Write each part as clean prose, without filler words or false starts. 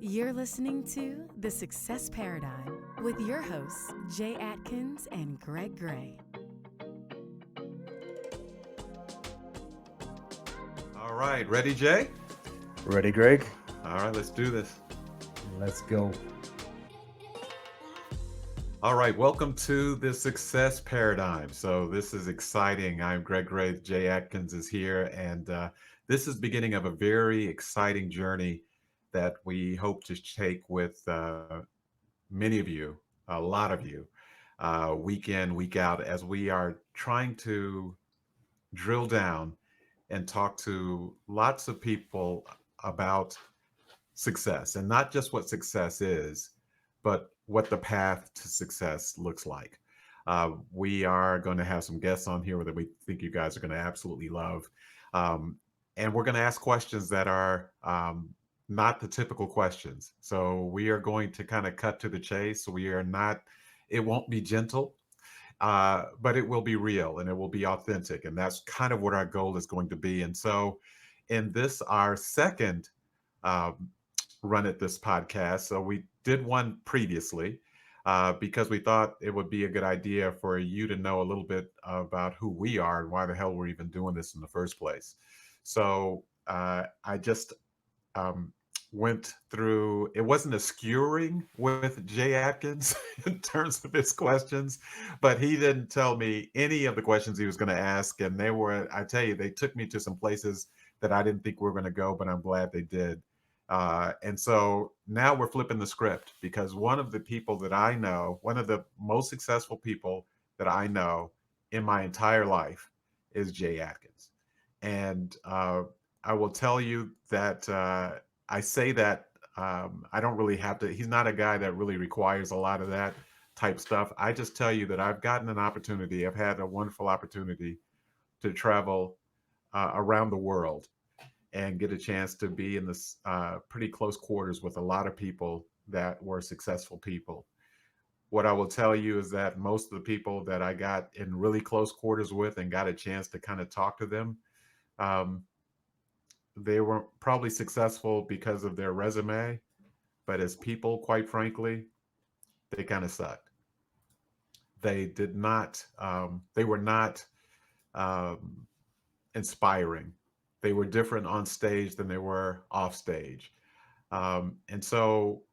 You're listening to The Success Paradigm with your hosts, Jay Adkins and Greg Gray. All right, ready, Jay? Ready, Greg? All right, let's do this. Let's go. All right, welcome to the Success Paradigm. So this is exciting. I'm Greg Gray. Jay Adkins is here, and this is beginning of a very exciting journey that we hope to take with many of you, a lot of you, week in, week out, as we are trying to drill down and talk to lots of people about success, and not just what success is, but what the path to success looks like. We are going to have some guests on here that we think you guys are going to absolutely love. Um, and we're going to ask questions that are not the typical questions. So we are going to kind of cut to the chase. We are not, it won't be gentle, but it will be real and it will be authentic. And that's kind of what our goal is going to be. And so, in this, our second um, run at this podcast. So we did one previously because we thought it would be a good idea for you to know a little bit about who we are and why the hell we're even doing this in the first place. So I just um, went through, it wasn't a skewering with Jay Atkins in terms of his questions, but he didn't tell me any of the questions he was going to ask. And they were, I tell you, they took me to some places that I didn't think we were going to go, but I'm glad they did. And so now we're flipping the script because one of the people that I know, one of the most successful people that I know in my entire life is Jay Atkins. And I will tell you that I say that I don't really have to, he's not a guy that really requires a lot of that type stuff. I just tell you that I've gotten an opportunity, I've had a wonderful opportunity to travel around the world and get a chance to be in this pretty close quarters with a lot of people that were successful people. What I will tell you is that most of the people that I got in really close quarters with and got a chance to kind of talk to them, um, they were probably successful because of their resume, but as people, quite frankly, they kind of sucked. They did not, they were not um, inspiring. They were different on stage than they were off stage. And so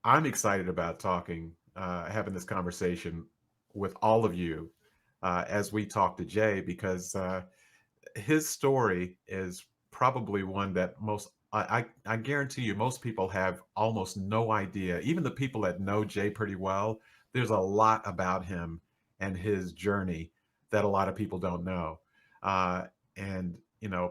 I'm excited about talking, having this conversation with all of you as we talk to Jay, because his story is probably one that I guarantee you, most people have almost no idea. Even the people that know Jay pretty well, there's a lot about him and his journey that a lot of people don't know. And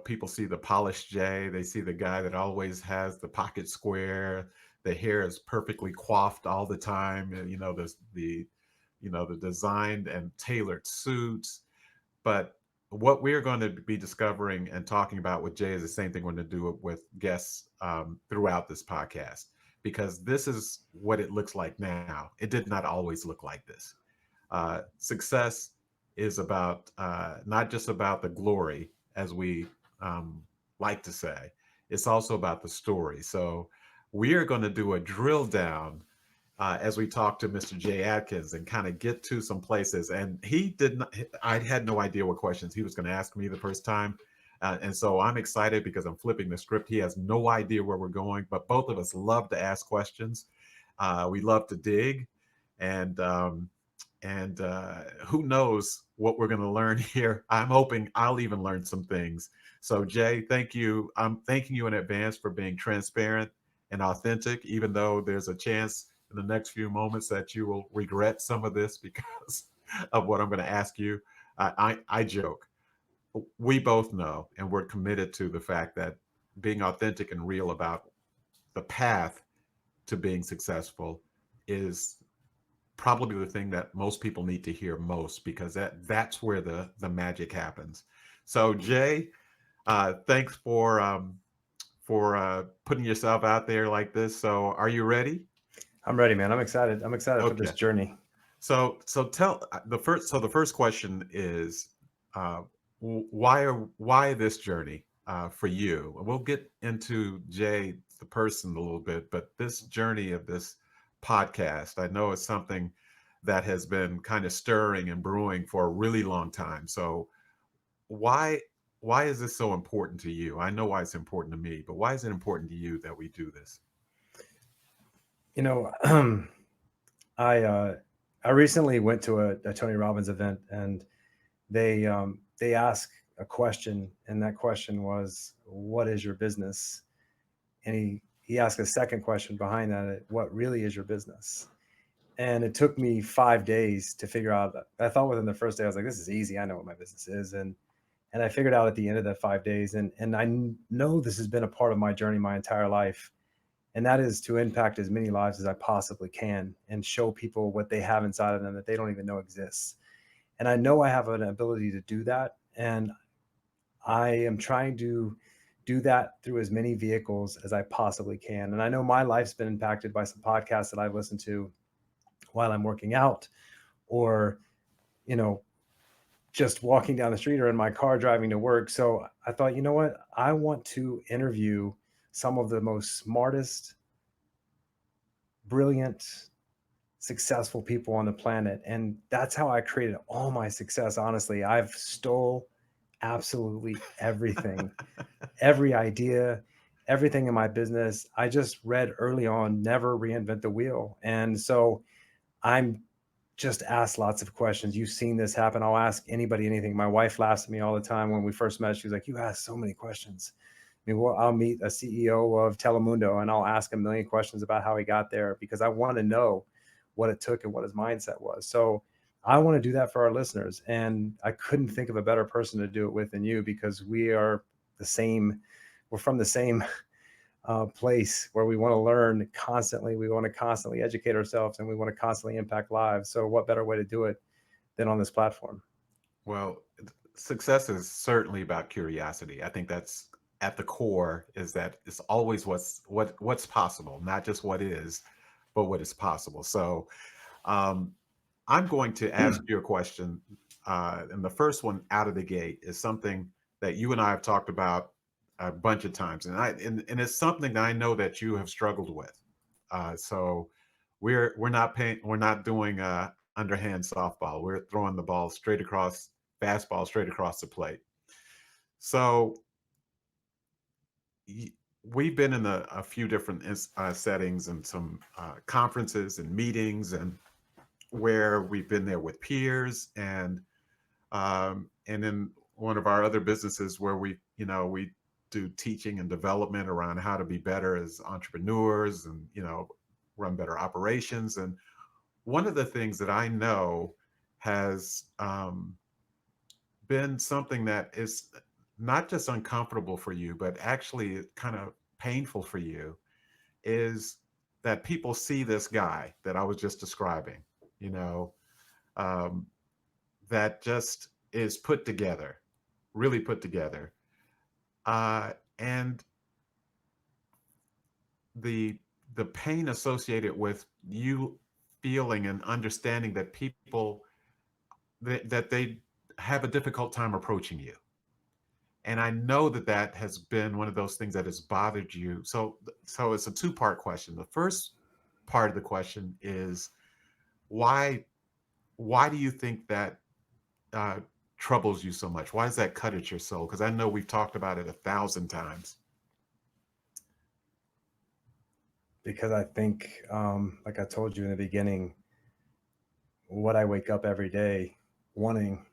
people see the polished Jay, they see the guy that always has the pocket square, the hair is perfectly coiffed all the time, and the designed and tailored suits. But what we're going to be discovering and talking about with Jay is the same thing we're going to do with guests throughout this podcast, because this is what it looks like now. It did not always look like this. Success is about not just about the glory, as we like to say, it's also about the story. So we are going to do a drill down as we talk to Mr. Jay Adkins and kind of get to some places. And he did not, I had no idea what questions he was going to ask me the first time. And so I'm excited because I'm flipping the script. He has no idea where we're going, but both of us love to ask questions. We love to dig. And, who knows what we're going to learn here. I'm hoping I'll even learn some things. So Jay, thank you. I'm thanking you in advance for being transparent and authentic, even though there's a chance in the next few moments that you will regret some of this because of what I'm going to ask you. I joke. We both know, and we're committed to the fact that being authentic and real about the path to being successful is probably the thing that most people need to hear most, because that's where the magic happens. So Jay, thanks for putting yourself out there like this. So are you ready? I'm ready, man. I'm excited. I'm excited for this Okay. journey. So tell the first question is why this journey for you? We'll get into Jay the person a little bit, but this journey of this podcast, I know it's something that has been kind of stirring and brewing for a really long time. So why why is this so important to you? I know why it's important to me, but why is it important to you that we do this? You know, I I recently went to a Tony Robbins event, and they asked a question, and that question was, "What is your business?" And he asked a second question behind that, "What really is your business?" And it took me 5 days to figure out that. I thought within the first day, I was like, "This is easy. I know what my business is." And I figured out at the end of that 5 days, and know this has been a part of my journey my entire life, and that is to impact as many lives as I possibly can and show people what they have inside of them that they don't even know exists. And I know I have an ability to do that, and I am trying to do that through as many vehicles as I possibly can. And I know my life's been impacted by some podcasts that I've listened to while I'm working out, or you know just walking down the street, or in my car driving to work. So I thought, you know what? I want to interview some of the most smartest, brilliant, successful people on the planet. And that's how I created all my success. Honestly, I've stole absolutely everything, every idea, everything in my business. I just read early on, never reinvent the wheel. And so I'm just ask lots of questions. You've seen this happen. I'll ask anybody anything. My wife laughs at me all the time. When we first met, she was like, "You ask so many questions." I mean, well, I'll meet a CEO of Telemundo, and I'll ask a million questions about how he got there, because I want to know what it took and what his mindset was. So I want to do that for our listeners. And I couldn't think of a better person to do it with than you, because we are the same. We're from the same place where we want to learn constantly. We want to constantly educate ourselves, and we want to constantly impact lives. So what better way to do it than on this platform? Well, success is certainly about curiosity. I think that's at the core, is that it's always what's possible, not just what is, but what is possible. So um, I'm going to ask you a question, and the first one out of the gate is something that you and I have talked about a bunch of times, and it's something that I know that you have struggled with. So we're not doing underhand softball. We're throwing the ball straight across, fastball straight across the plate. So y- we've been in a few different settings and some conferences and meetings, and where we've been there with peers, and then one of our other businesses where we do teaching and development around how to be better as entrepreneurs, and run better operations. And one of the things that I know has been something that is not just uncomfortable for you, but actually kind of painful for you, is that people see this guy that I was just describing, you know, um, that just is put together, really put together. And the the pain associated with you feeling and understanding that people that they have a difficult time approaching you. And I know that that has been one of those things that has bothered you. So it's a two-part question. The first part of the question is, why why do you think that uh, troubles you so much? Why does that cut at your soul? Because I know we've talked about it 1,000 times. Because I think, like I told you in the beginning, what I wake up every day wanting.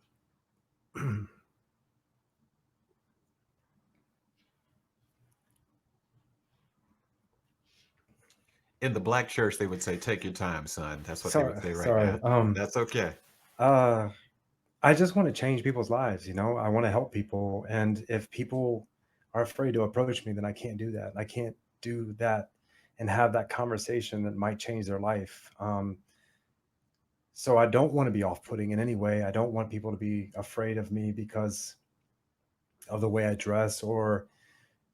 In the black church, they would say, "Take your time, son." That's what they would sorry, say right sorry. now. That's okay. Uh, I just want to change people's lives. I want to help people. And if people are afraid to approach me, then I can't do that. I can't do that and have that conversation that might change their life. So I don't want to be off-putting in any way. I don't want people to be afraid of me because of the way I dress, or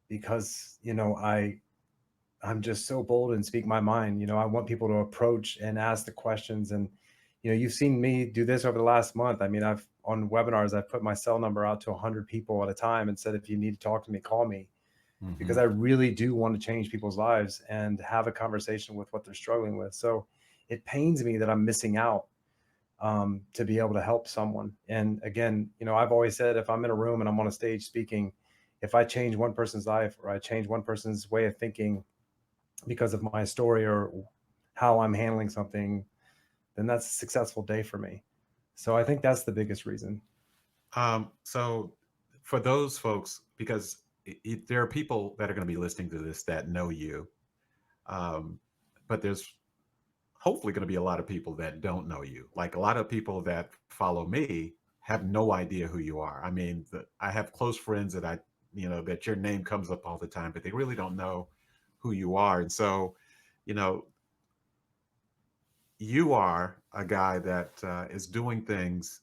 because, I'm just so bold and speak my mind. I want people to approach and ask the questions. And, you've seen me do this over the last month. I mean, on webinars, I've put my cell number out to 100 people at a time and said, if you need to talk to me, call me. because Hmm. I really do want to change people's lives and have a conversation with what they're struggling with. So it pains me that I'm missing out to be able to help someone. And again, I've always said if I'm in a room and I'm on a stage speaking, if I change one person's life or I change one person's way of thinking because of my story or how I'm handling something, then that's a successful day for me. So I think that's the biggest reason. So for those folks, because there are people that are going to be listening to this that know you, um, but there's hopefully going to be a lot of people that don't know you. Like a lot of people that follow me have no idea who you are. I mean, I have close friends that that your name comes up all the time, but they really don't know who you are. And so, you know, you are a guy that is doing things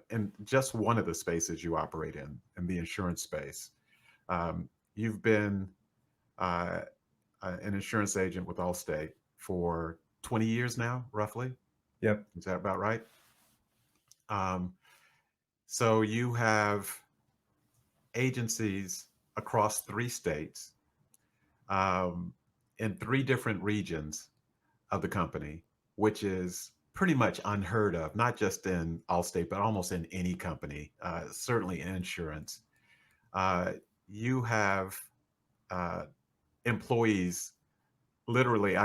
in just one of the spaces you operate in the insurance space. You've been uh, an insurance agent with Allstate for 20 years now, roughly. Yep. Is that about right? Um, so you have agencies across 3 states, um, in 3 different regions of the company, which is pretty much unheard of, not just in Allstate, but almost in any company, certainly in insurance. Uh, you have uh, employees. Literally,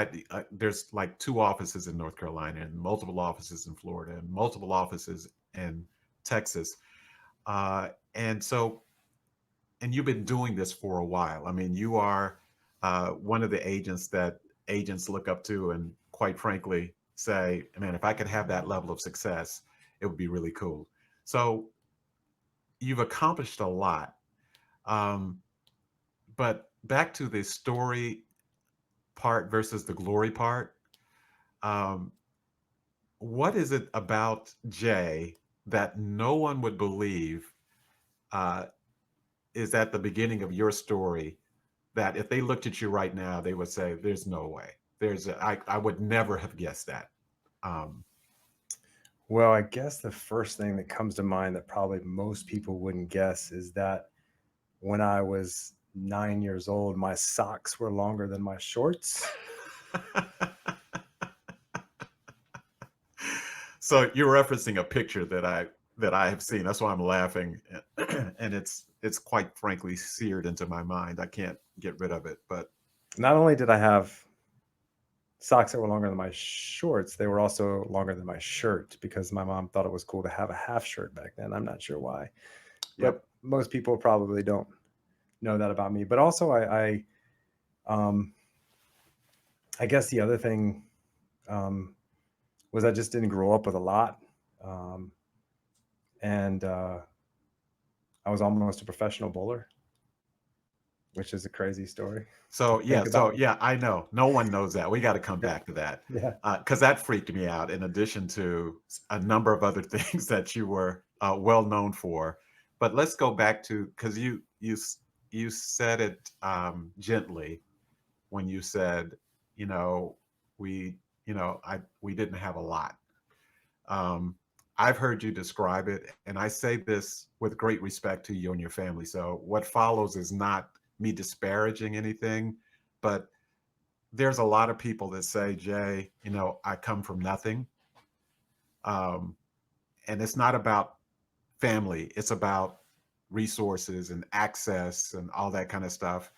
there's like 2 offices in North Carolina and multiple offices in Florida and multiple offices in Texas. And so, and you've been doing this for a while. I mean, you are one of the agents that agents look up to, and quite frankly, say, man, if I could have that level of success, it would be really cool. So you've accomplished a lot. Um, but back to the story part versus the glory part. Um, what is it about Jay that no one would believe uh, is at the beginning of your story, that if they looked at you right now, they would say, "There's no way. I would never have guessed that." Um, Well, I guess the first thing that comes to mind that probably most people wouldn't guess is that when I was 9 years old, my socks were longer than my shorts. so you're referencing a picture that I have seen. That's why I'm laughing, and it's quite frankly seared into my mind. I can't get rid of it. But Not only did I have socks that were longer than my shorts, they were also longer than my shirt because my mom thought it was cool to have a half shirt back then. I'm not sure why, yep. but most people probably don't know that about me. But also, um, I guess the other thing um, was I just didn't grow up with a lot, um, and I was almost a professional bowler, which is a crazy story to think So about. yeah, I know. No one knows that. We got to come Yeah, back to that, yeah. because that freaked me out. In addition to a number of other things that you were well known for, but let's go back to, because you said it gently when you said, you know, we we didn't have a lot. Um, I've heard you describe it, and I say this with great respect to you and your family. So what follows is not me disparaging anything, but there's a lot of people that say, Jay, I come from nothing. Um, and it's not about family, it's about resources and access and all that kind of stuff.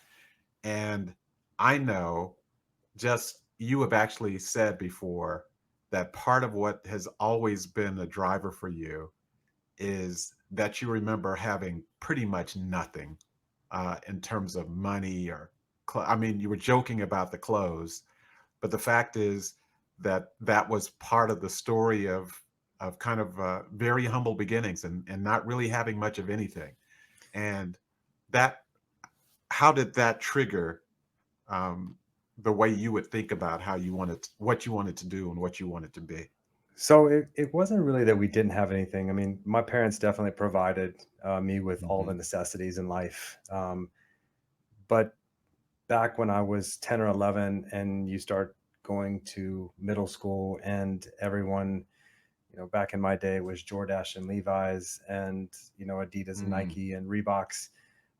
And I know, just you have actually said before, that part of what has always been a driver for you is that you remember having pretty much nothing in terms of money or, I mean, you were joking about the clothes, but the fact is that that was part of the story of kind of very humble beginnings, and not really having much of anything. And that, how did that trigger um, the way you would think about how you wanted, what you wanted to do and what you wanted to be? So it wasn't really that we didn't have anything. I mean, my parents definitely provided me with all Hmm. the necessities in life. But back when I was 10 or 11 and you start going to middle school and everyone, back in my day was Jordache and Levi's and, Adidas and Mm. Nike and Reeboks.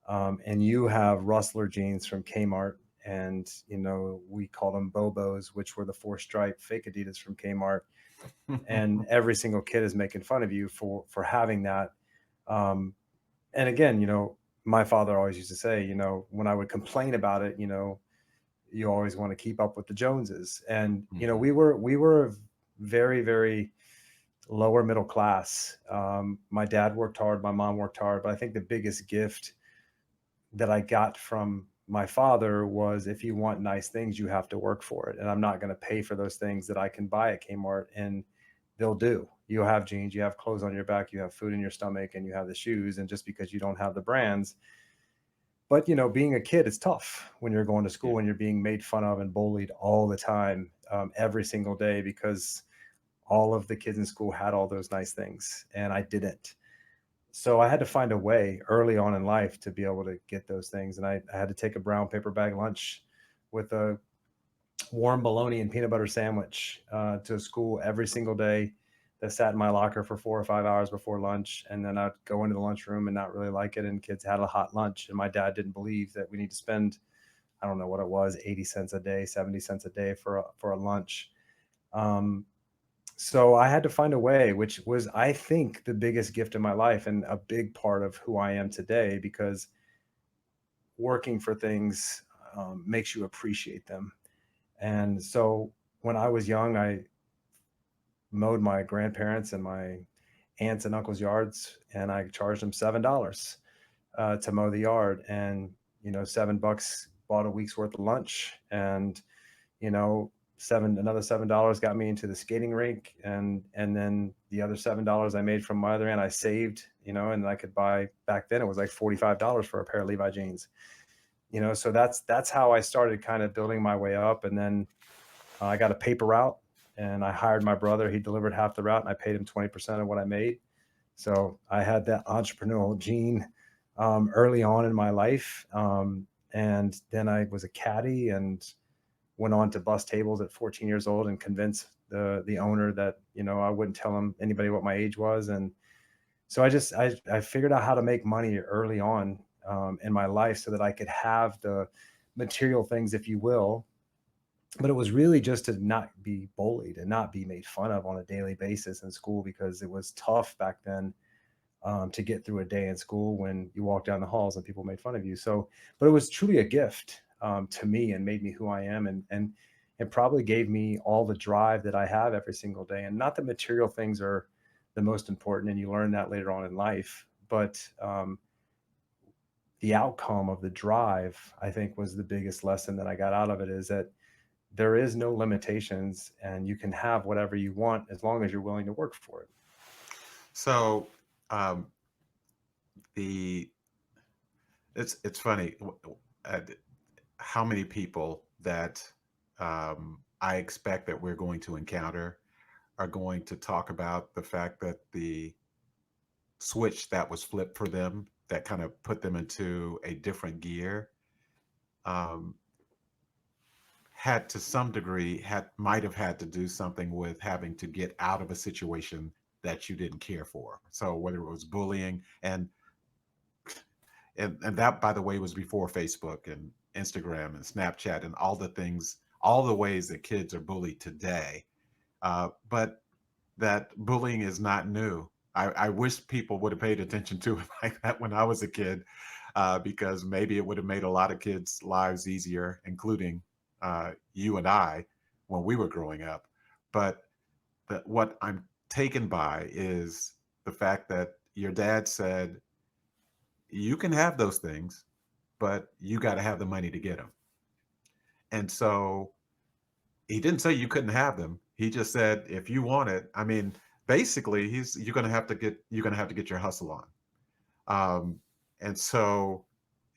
and you have Rustler jeans from Kmart, and we called them Bobos, which were the 4-stripe fake Adidas from Kmart, and every single kid is making fun of you for having that. Um, and again, my father always used to say, when I would complain about it, you always want to keep up with the Joneses. And we were very, very lower middle class. My dad worked hard, my mom worked hard, but I think the biggest gift that I got from my father was, if you want nice things, you have to work for it. And I'm not going to pay for those things that I can buy at Kmart and they'll do. You have jeans, you have clothes on your back, you have food in your stomach, and you have the shoes. And just because you don't have the brands, but being a kid, it's tough when you're going to school Yeah. and you're being made fun of and bullied all the time, every single day, because all of the kids in school had all those nice things and I didn't. So I had to find a way early on in life to be able to get those things. And I had to take a brown paper bag lunch with a warm bologna and peanut butter sandwich to school every single day, that sat in my locker for 4 or 5 hours before lunch. And then I'd go into the lunchroom and not really like it. And kids had a hot lunch. And my dad didn't believe that we need to spend, I don't know what it was, 80 cents a day, 70 cents a day for a lunch. Um, so I had to find a way, which was, I think, the biggest gift in my life and a big part of who I am today, because working for things makes you appreciate them. And so when I was young, I mowed my grandparents and my aunts and uncles' yards, and I charged them $7 to mow the yard. And, $7 bought a week's worth of lunch. And, another $7 got me into the skating rink. And then the other $7 I made from my other aunt, I saved, and I could buy, back then it was like $45 for a pair of Levi jeans. So that's how I started kind of building my way up. And then I got a paper route and I hired my brother. He delivered half the route and I paid him 20% of what I made. So I had that entrepreneurial gene early on in my life. And then I was a caddy and went on to bus tables at 14 years old and convince the owner that, I wouldn't tell him anybody what my age was. And so I figured out how to make money early on in my life so that I could have the material things, if you will. But it was really just to not be bullied and not be made fun of on a daily basis in school, because it was tough back then to get through a day in school when you walk down the halls and people made fun of you. So, but it was truly a gift to me and made me who I am, and it probably gave me all the drive that I have every single day. And not that material things are the most important, and you learn that later on in life, but the outcome of the drive, I think, was the biggest lesson that I got out of it, is that there is no limitations and you can have whatever you want as long as you're willing to work for it. So um, the it's funny uh, how many people that I expect that we're going to encounter are going to talk about the fact that the switch that was flipped for them, that kind of put them into a different gear, um, had to some degree had might have had to do something with having to get out of a situation that you didn't care for. So whether it was bullying, and that, by the way, was before Facebook and Instagram and Snapchat and all the things, all the ways that kids are bullied today. But that bullying is not new. I wish people would have paid attention to it like that when I was a kid, because maybe it would have made a lot of kids' lives easier, including you and I when we were growing up. But what I'm taken by is the fact that your dad said, you can have those things, but you got to have the money to get them. And so he didn't say you couldn't have them. He just said, if you want it, I mean, basically you're going to have to get your hustle on. And so,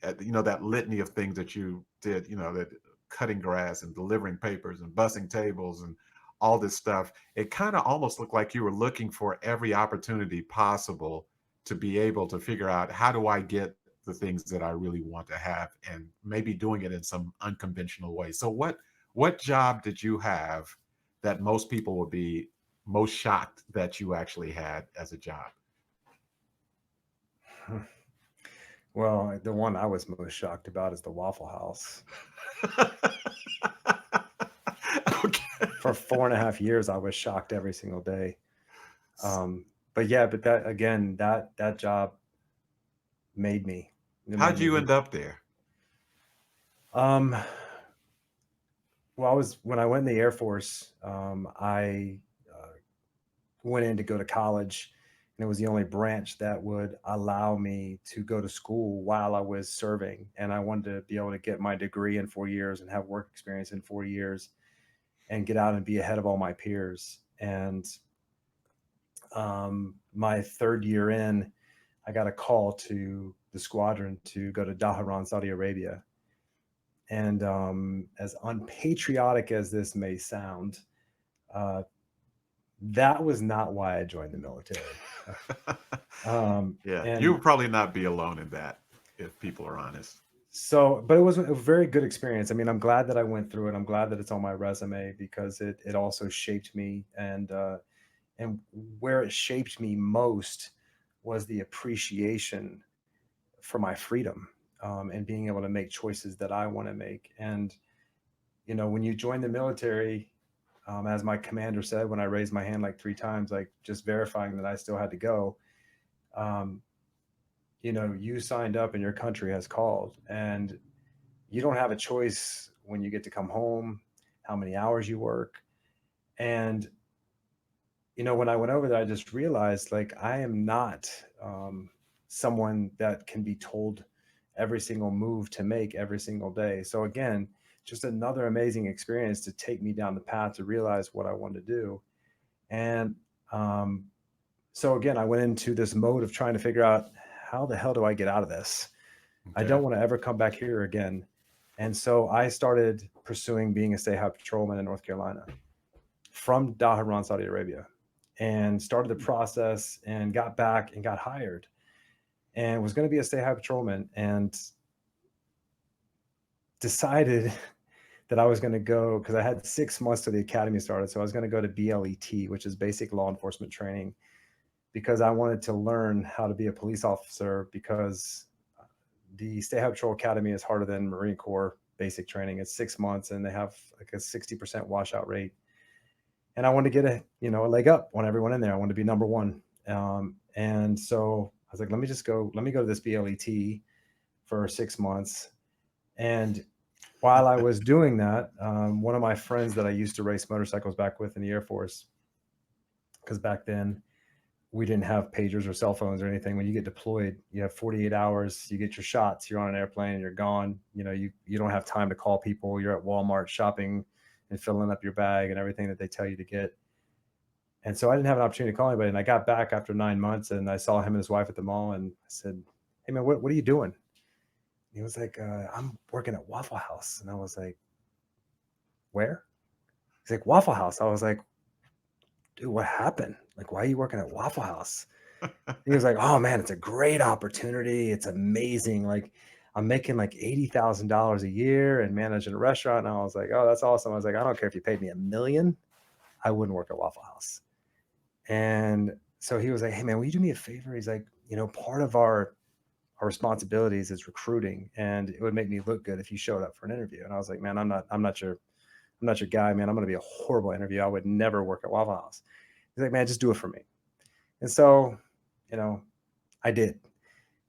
that litany of things that you did, that cutting grass and delivering papers and bussing tables and all this stuff, it kind of almost looked like you were looking for every opportunity possible to be able to figure out, how do I get the things that I really want to have, and maybe doing it in some unconventional way. So what job did you have that most people would be most shocked that you actually had as a job? Well, the one I was most shocked about is the Waffle House. Okay. For 4.5 years, I was shocked every single day. But yeah, but that again, that job made me. It made How'd me you who. end up there? Um, well, when I went in the Air Force, I went in to go to college, and it was the only branch that would allow me to go to school while I was serving. And I wanted to be able to get my degree in 4 years and have work experience in 4 years and get out and be ahead of all my peers. And my third year in, I got a call to the squadron to go to Dhahran, Saudi Arabia. And as unpatriotic as this may sound, uh, that was not why I joined the military. Yeah, you And would probably not be alone in that if people are honest. so, but it was a very good experience. I mean, I'm glad that I went through it. I'm glad that it's on my resume because it also shaped me. And where it shaped me most was the appreciation for my freedom, and being able to make choices that I want to make. And when you join the military, as my commander said when I raised my hand like 3 times, like just verifying that I still had to go, um, you signed up and your country has called, and you don't have a choice when you get to come home, how many hours you work. And when I went over there, I just realized like I am not someone that can be told every single move to make every single day. So again, just another amazing experience to take me down the path to realize what I wanted to do. And um, so again, I went into this mode of trying to figure out how the hell do I get out of this? I Okay. don't want to ever come back here again. And so I started pursuing being a state highway patrolman in North Carolina from Dhahran, Saudi Arabia, and started the process and got back and got hired and was going to be a state highway patrolman, and decided that I was going to go because I had 6 months till the academy started. So I was going to go to BLET, which is basic law enforcement training, because I wanted to learn how to be a police officer, because the State Highway Patrol Academy is harder than Marine Corps basic training. It's 6 months and they have like a 60% washout rate. And I wanted to get a leg up on everyone in there. I wanted to be number one. And so I was like, let me go to this BLET for 6 months. And while I was doing that, one of my friends that I used to race motorcycles back with in the Air Force, because back then we didn't have pagers or cell phones or anything. When you get deployed, you have 48 hours, you get your shots, you're on an airplane, you're gone. You don't have time to call people. You're at Walmart shopping and filling up your bag and everything that they tell you to get. And so I didn't have an opportunity to call anybody. And I got back after 9 months and I saw him and his wife at the mall, and I said, "Hey man, what are you doing?" He was like, "I'm working at Waffle House." And I was like, "Where?" He's like, "Waffle House." I was like, "Dude, what happened? Like, why are you working at Waffle House?" He was like, "Oh man, it's a great opportunity. It's amazing. Like, I'm making like $80,000 a year and managing a restaurant." And I was like, "Oh, that's awesome." I was like, "I don't care if you paid me $1 million, I wouldn't work at Waffle House." And so he was like, "Hey man, will you do me a favor?" He's like, "Part of our responsibilities is recruiting, and it would make me look good if you showed up for an interview." And I was like, "Man, I'm not your guy, man. I'm going to be a horrible interview. I would never work at Waffle House." He's like, "Man, just do it for me." And so, you know, I did.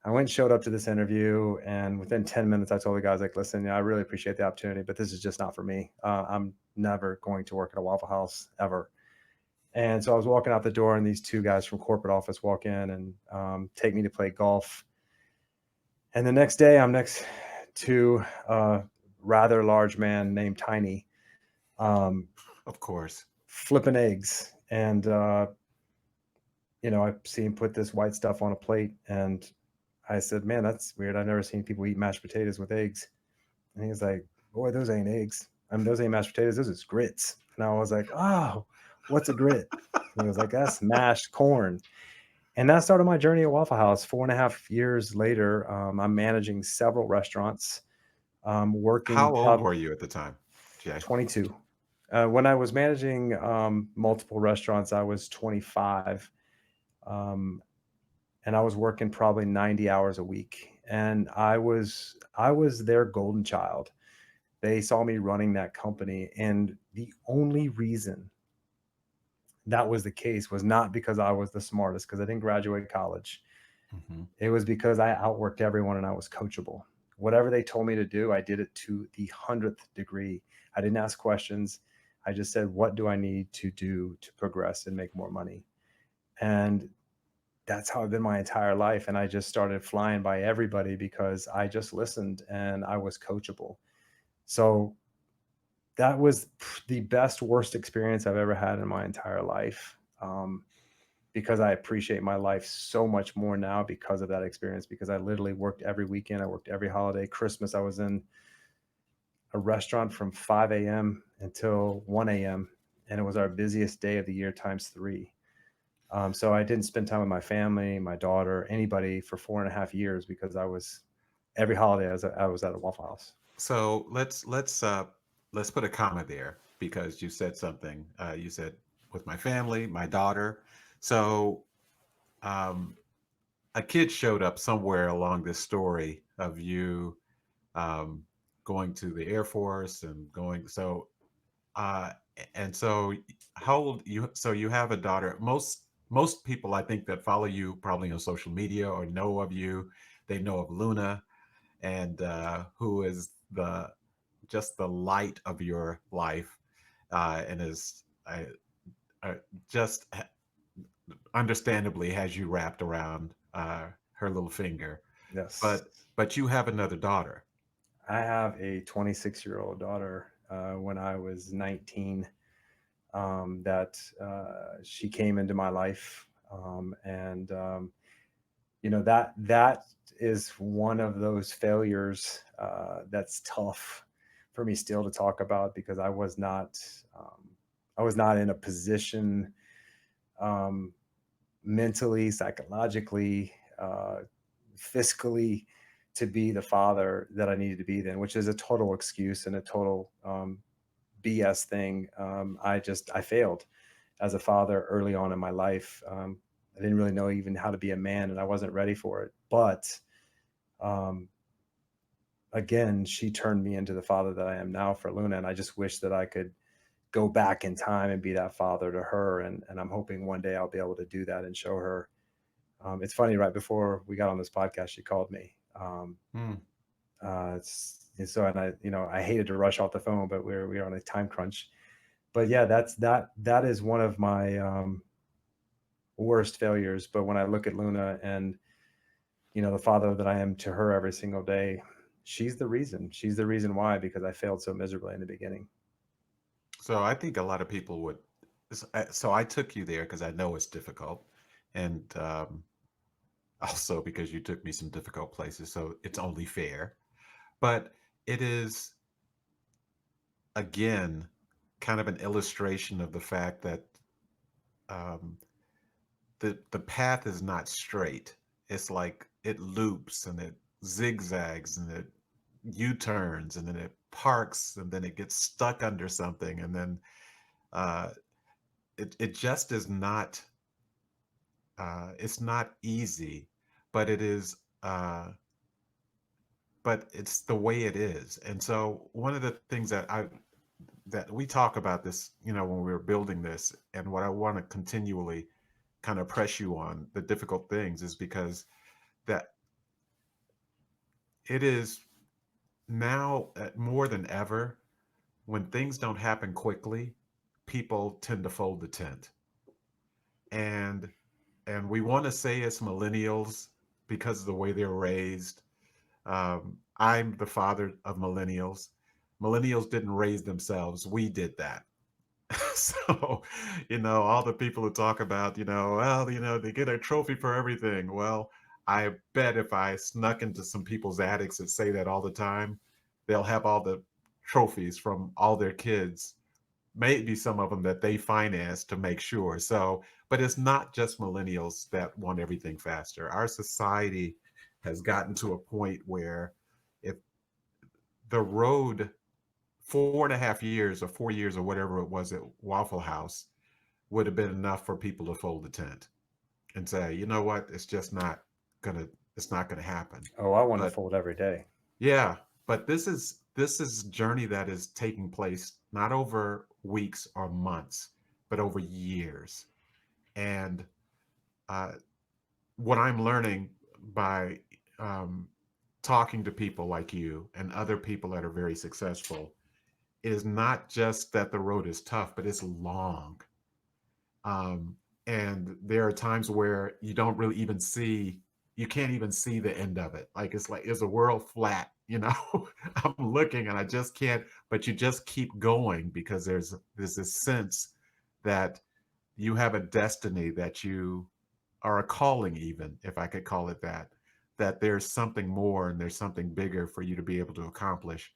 I went and showed up to this interview, and within 10 minutes, I told the guys, like, "Listen, I really appreciate the opportunity, but this is just not for me. I'm never going to work at a Waffle House ever." And so I was walking out the door, and these two guys from corporate office walk in and take me to play golf. And the next day, I'm next to a rather large man named Tiny, um, Of course. flipping eggs. And, I see him put this white stuff on a plate. And I said, "Man, that's weird. I've never seen people eat mashed potatoes with eggs." And he was like, "Boy, those ain't eggs. I mean, those ain't mashed potatoes. Those is grits." And I was like, "Oh, what's a grit?" And he was like, "That's mashed corn." And that started my journey at Waffle House. 4.5 years later, I'm managing several restaurants, working How old were you at the time, Jay? 22. When I was managing multiple restaurants, I was 25. Um, and I was working probably 90 hours a week. and I was their golden child. They saw me running that company, and the only reason that was the case was not because I was the smartest, because I didn't graduate college. Hmm. It was because I outworked everyone and I was coachable. Whatever they told me to do, I did it to the 100th degree. I didn't ask questions. I just said, what do I need to do to progress and make more money? And that's how I've been my entire life. And I just started flying by everybody because I just listened and I was coachable. So that was the best, worst experience I've ever had in my entire life. Because I appreciate my life so much more now because of that experience. Because I literally worked every weekend, I worked every holiday. Christmas, I was in a restaurant from 5 a.m. until 1 a.m. And it was our busiest day of the year times three. So I didn't spend time with my family, my daughter, anybody for 4.5 years because I was every holiday I was at a Waffle House. So let's put a comma there because you said something. You said with my family, my daughter. So um, a kid showed up somewhere along this story of you um, going to the Air Force and going. Uh, and so how old you? So you have a daughter. Most people I think that follow you probably on social media or know of you, they know of Luna and who is the just the light of your life and is uh, just understandably has you wrapped around her little finger. Yes. But you have another daughter. I have a 26-year-old daughter. When I was 19, that she came into my life, and that is one of those failures that's tough for me still to talk about because um, I was not in a position, um, mentally, psychologically, fiscally, to be the father that I needed to be then, which is a total excuse and a total BS thing. I failed as a father early on in my life. I didn't really know even how to be a man, and I wasn't ready for it. But um, again, she turned me into the father that I am now for Luna, and I just wish that I could go back in time and be that father to her. And I'm hoping one day I'll be able to do that and show her. It's funny, right before we got on this podcast, she called me. Hmm. I hated to rush off the phone, but we were on a time crunch. But yeah, that is one of my worst failures. But when I look at Luna and the father that I am to her every single day, she's the reason. She's the reason why, because I failed so miserably in the beginning. So I think a lot of people would. So I took you there because I know it's difficult, and also because you took me some difficult places. So it's only fair. But it is again kind of an illustration of the fact that um, the path is not straight. It's like it loops and it zigzags and it U-turns and then it parks and then it gets stuck under something and then uh, it just is not it's not easy, but it is but it's the way it is. And so one of the things that we talk about this, when we were building this, and what I want to continually kind of press you on the difficult things is because that it is now more than ever when things don't happen quickly, people tend to fold the tent. And we want to say it's millennials because of the way they're raised. I'm the father of millennials. Millennials didn't raise themselves. We did that. So, all the people who talk about, well, they get a trophy for everything. Well, I bet if I snuck into some people's attics that say that all the time, they'll have all the trophies from all their kids, maybe some of them that they finance to make sure. So, but it's not just millennials that want everything faster. Our society has gotten to a point where if the road 4.5 years or 4 years or whatever it was at Waffle House would have been enough for people to fold the tent and say, you know what, it's just not gonna it's not going to happen. Oh, I want to But fold every day. yeah, but this is journey that is taking place not over weeks or months, but over years. And uh, what I'm learning by um, talking to people like you and other people that are very successful is not just that the road is tough, but it's long. Um, and there are times where you don't really even see, you can't even see the end of it. Like, is the world flat? I'm looking and I just can't, but you just keep going because there's this sense that you have a destiny, that you are a calling, even if I could call it that, that there's something more and there's something bigger for you to be able to accomplish.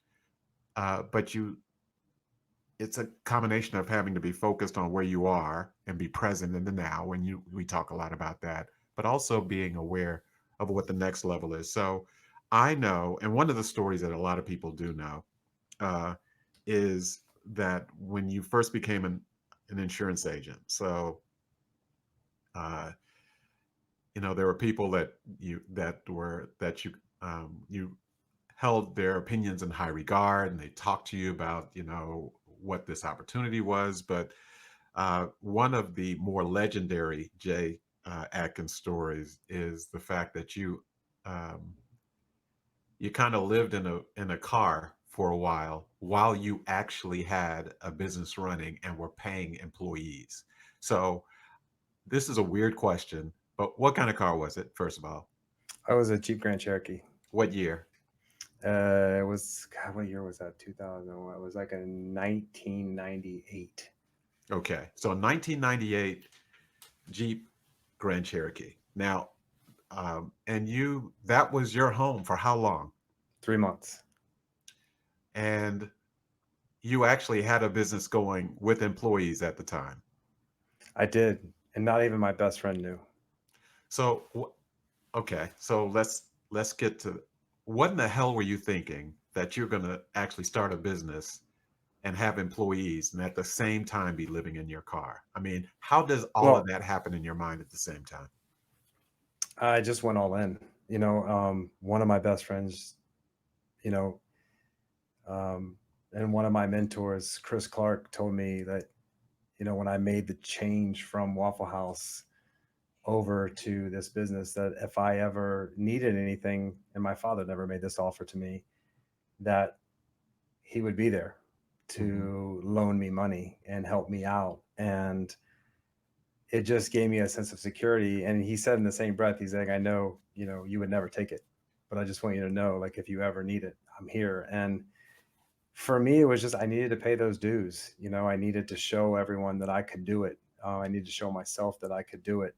But it's a combination of having to be focused on where you are and be present in the now, when we talk a lot about that, but also being aware of what the next level is. So I know, and one of the stories that a lot of people do know, uh, is that when you first became an insurance agent, so uh, there were people that you held their opinions in high regard, and they talked to you about what this opportunity was. But one of the more legendary Jay Atkins stories is the fact that um, you kind of lived in a car for a while you actually had a business running and were paying employees. So this is a weird question, but what kind of car was it, first of all? I was a Jeep Grand Cherokee. What year? It was, God, what year was that? 2001. It was like a 1998. Okay, so 1998 Jeep Grand Cherokee. Now, and that was your home for how long? 3 months. And you actually had a business going with employees at the time. I did, and not even my best friend knew. So, okay, so let's get to what in the hell were you thinking that you're going to actually start a business and have employees and at the same time be living in your car? I mean, how does all of Well, that happen in your mind at the same time? I just went all in. One of my best friends, you know, um, and one of my mentors, Chris Clark, told me that, when I made the change from Waffle House over to this business, that if I ever needed anything, and my father never made this offer to me, that he would be there Hmm. to loan me money and help me out. And it just gave me a sense of security. And he said in the same breath, he's like, I know, you would never take it, but I just want you to know, like, if you ever need it, I'm here. And for me, it was just, I needed to pay those dues. I needed to show everyone that I could do it. I needed to show myself that I could do it.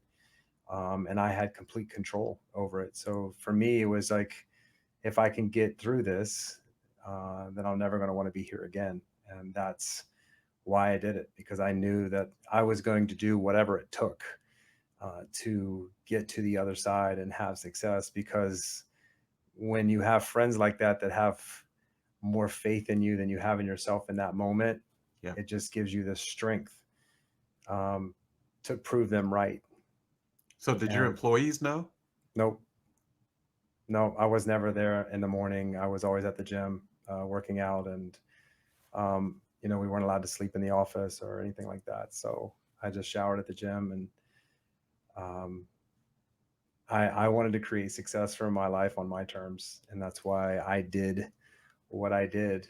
And I had complete control over it. So for me, it was like, if I can get through this, then I'm never going to want to be here again. And that's why I did it, because I knew that I was going to do whatever it took to get to the other side and have success. Because when you have friends like that that have more faith in you than you have in yourself in that moment, Yeah. it just gives you the strength um, to prove them right. So did your And employees know? nope, no, I was never there in the morning. I was always at the gym working out, and we weren't allowed to sleep in the office or anything like that. So I just showered at the gym, and um, I wanted to create success for my life on my terms, and that's why I did what I did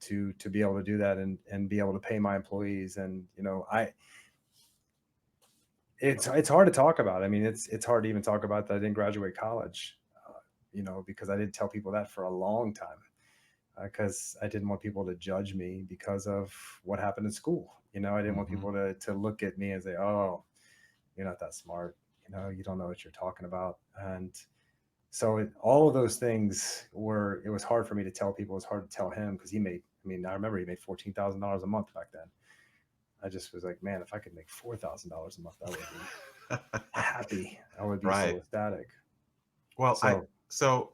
to be able to do that, and be able to pay my employees. And it's hard to talk about. I mean, it's hard to even talk about that I didn't graduate college, because I didn't tell people that for a long time, because I didn't want people to judge me because of what happened in school. I didn't want Hmm. people to look at me and say, "Oh, you're not that smart. You don't know what you're talking about." And so all of those things it was hard for me to tell people. It was hard to tell him, because I remember he made $14,000 a month back then. I just was like, man, if I could make $4,000 a month, I would be happy. I would be so Right. ecstatic. Well, So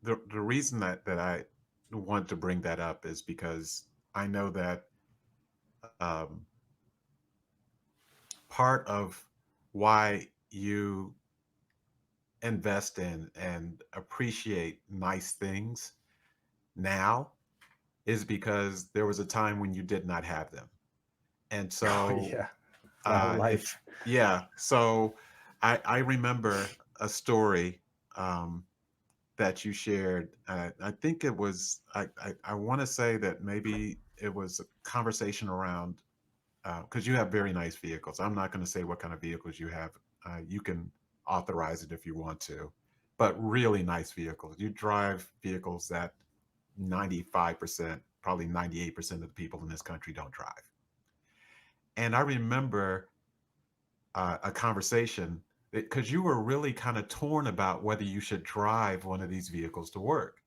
the reason that I want to bring that up is because I know that um, part of why you invest in and appreciate nice things now is because there was a time when you did not have them. And Oh so, yeah, my whole it, life. yeah, so I remember a story that you shared. I think it was, I want to say that maybe it was a conversation around, because you have very nice vehicles. I'm not going to say what kind of vehicles you have. You can authorize it if you want to, but really nice vehicles. You drive vehicles that 95%, probably 98% of the people in this country don't drive. And I remember a conversation because you were really kind of torn about whether you should drive one of these vehicles to work.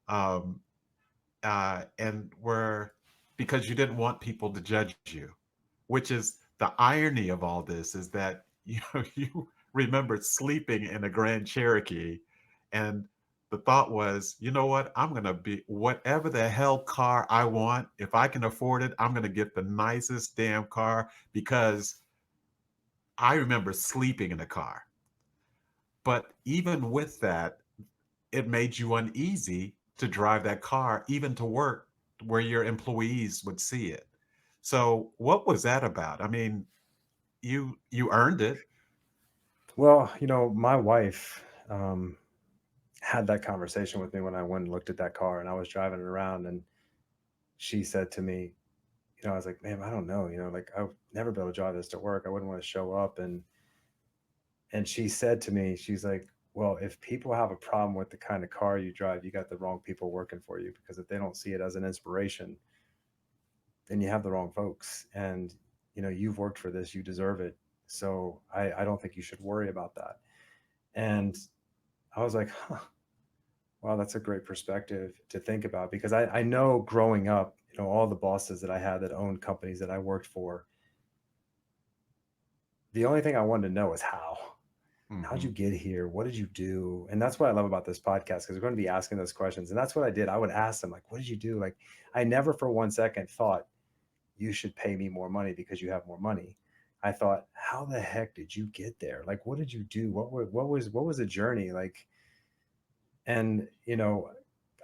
Um, and were because you didn't want people to judge you, which is the irony of all this is that you remembered sleeping in a Grand Cherokee, and the thought was, you know what, I'm gonna be whatever the hell car I want. If I can afford it, I'm gonna get the nicest damn car because I remember sleeping in a car. But even with that, it made you uneasy to drive that car, even to work where your employees would see it. So what was that about? I mean, you earned it. Well, my wife had that conversation with me when I went and looked at that car, and I was driving it around, and she said to me, I was like, man, I don't know, like I would never be able to drive this to work. I wouldn't want to show up. And she said to me, she's like, well, if people have a problem with the kind of car you drive, you got the wrong people working for you, because if they don't see it as an inspiration, then you have the wrong folks. And you've worked for this, you deserve it. So I don't think you should worry about that. And I was like, huh, wow, that's a great perspective to think about, because I know growing up, all the bosses that I had that owned companies that I worked for, the only thing I wanted to know is how'd you Hmm. get here? What did you do? And that's what I love about this podcast, because we're going to be asking those questions. And that's what I did. I would ask them, like, what did you do? Like, I never for one second thought you should pay me more money because you have more money. I thought, how the heck did you get there? Like, what did you do? What was the journey like? And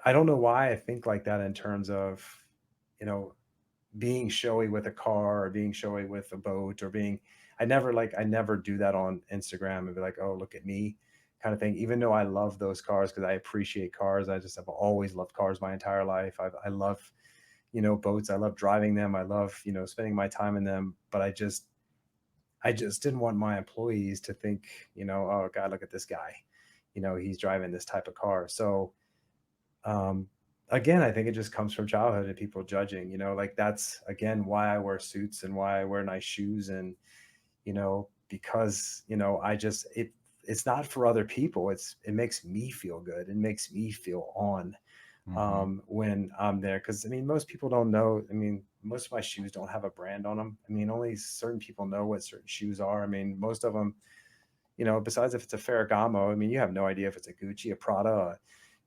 I don't know why I think like that in terms of, you know, being showy with a car or being showy with a boat or being, I never do that on Instagram and be like, oh, look at me kind of thing. Even though I love those cars because I appreciate cars. I just have always loved cars my entire life. I love, boats. I love driving them. I love, spending my time in them. But I just didn't want my employees to think, oh God, look at this guy. He's driving this type of car. So um, again, I think it just comes from childhood and people judging, like that's again why I wear suits and why I wear nice shoes. And, because, it's not for other people. It makes me feel good. It makes me feel on Hmm. when I'm there. Cause I mean, most people don't know. I mean, most of my shoes don't have a brand on them. I mean, only certain people know what certain shoes are. I mean, most of them, besides if it's a Ferragamo, I mean, you have no idea if it's a Gucci, a Prada,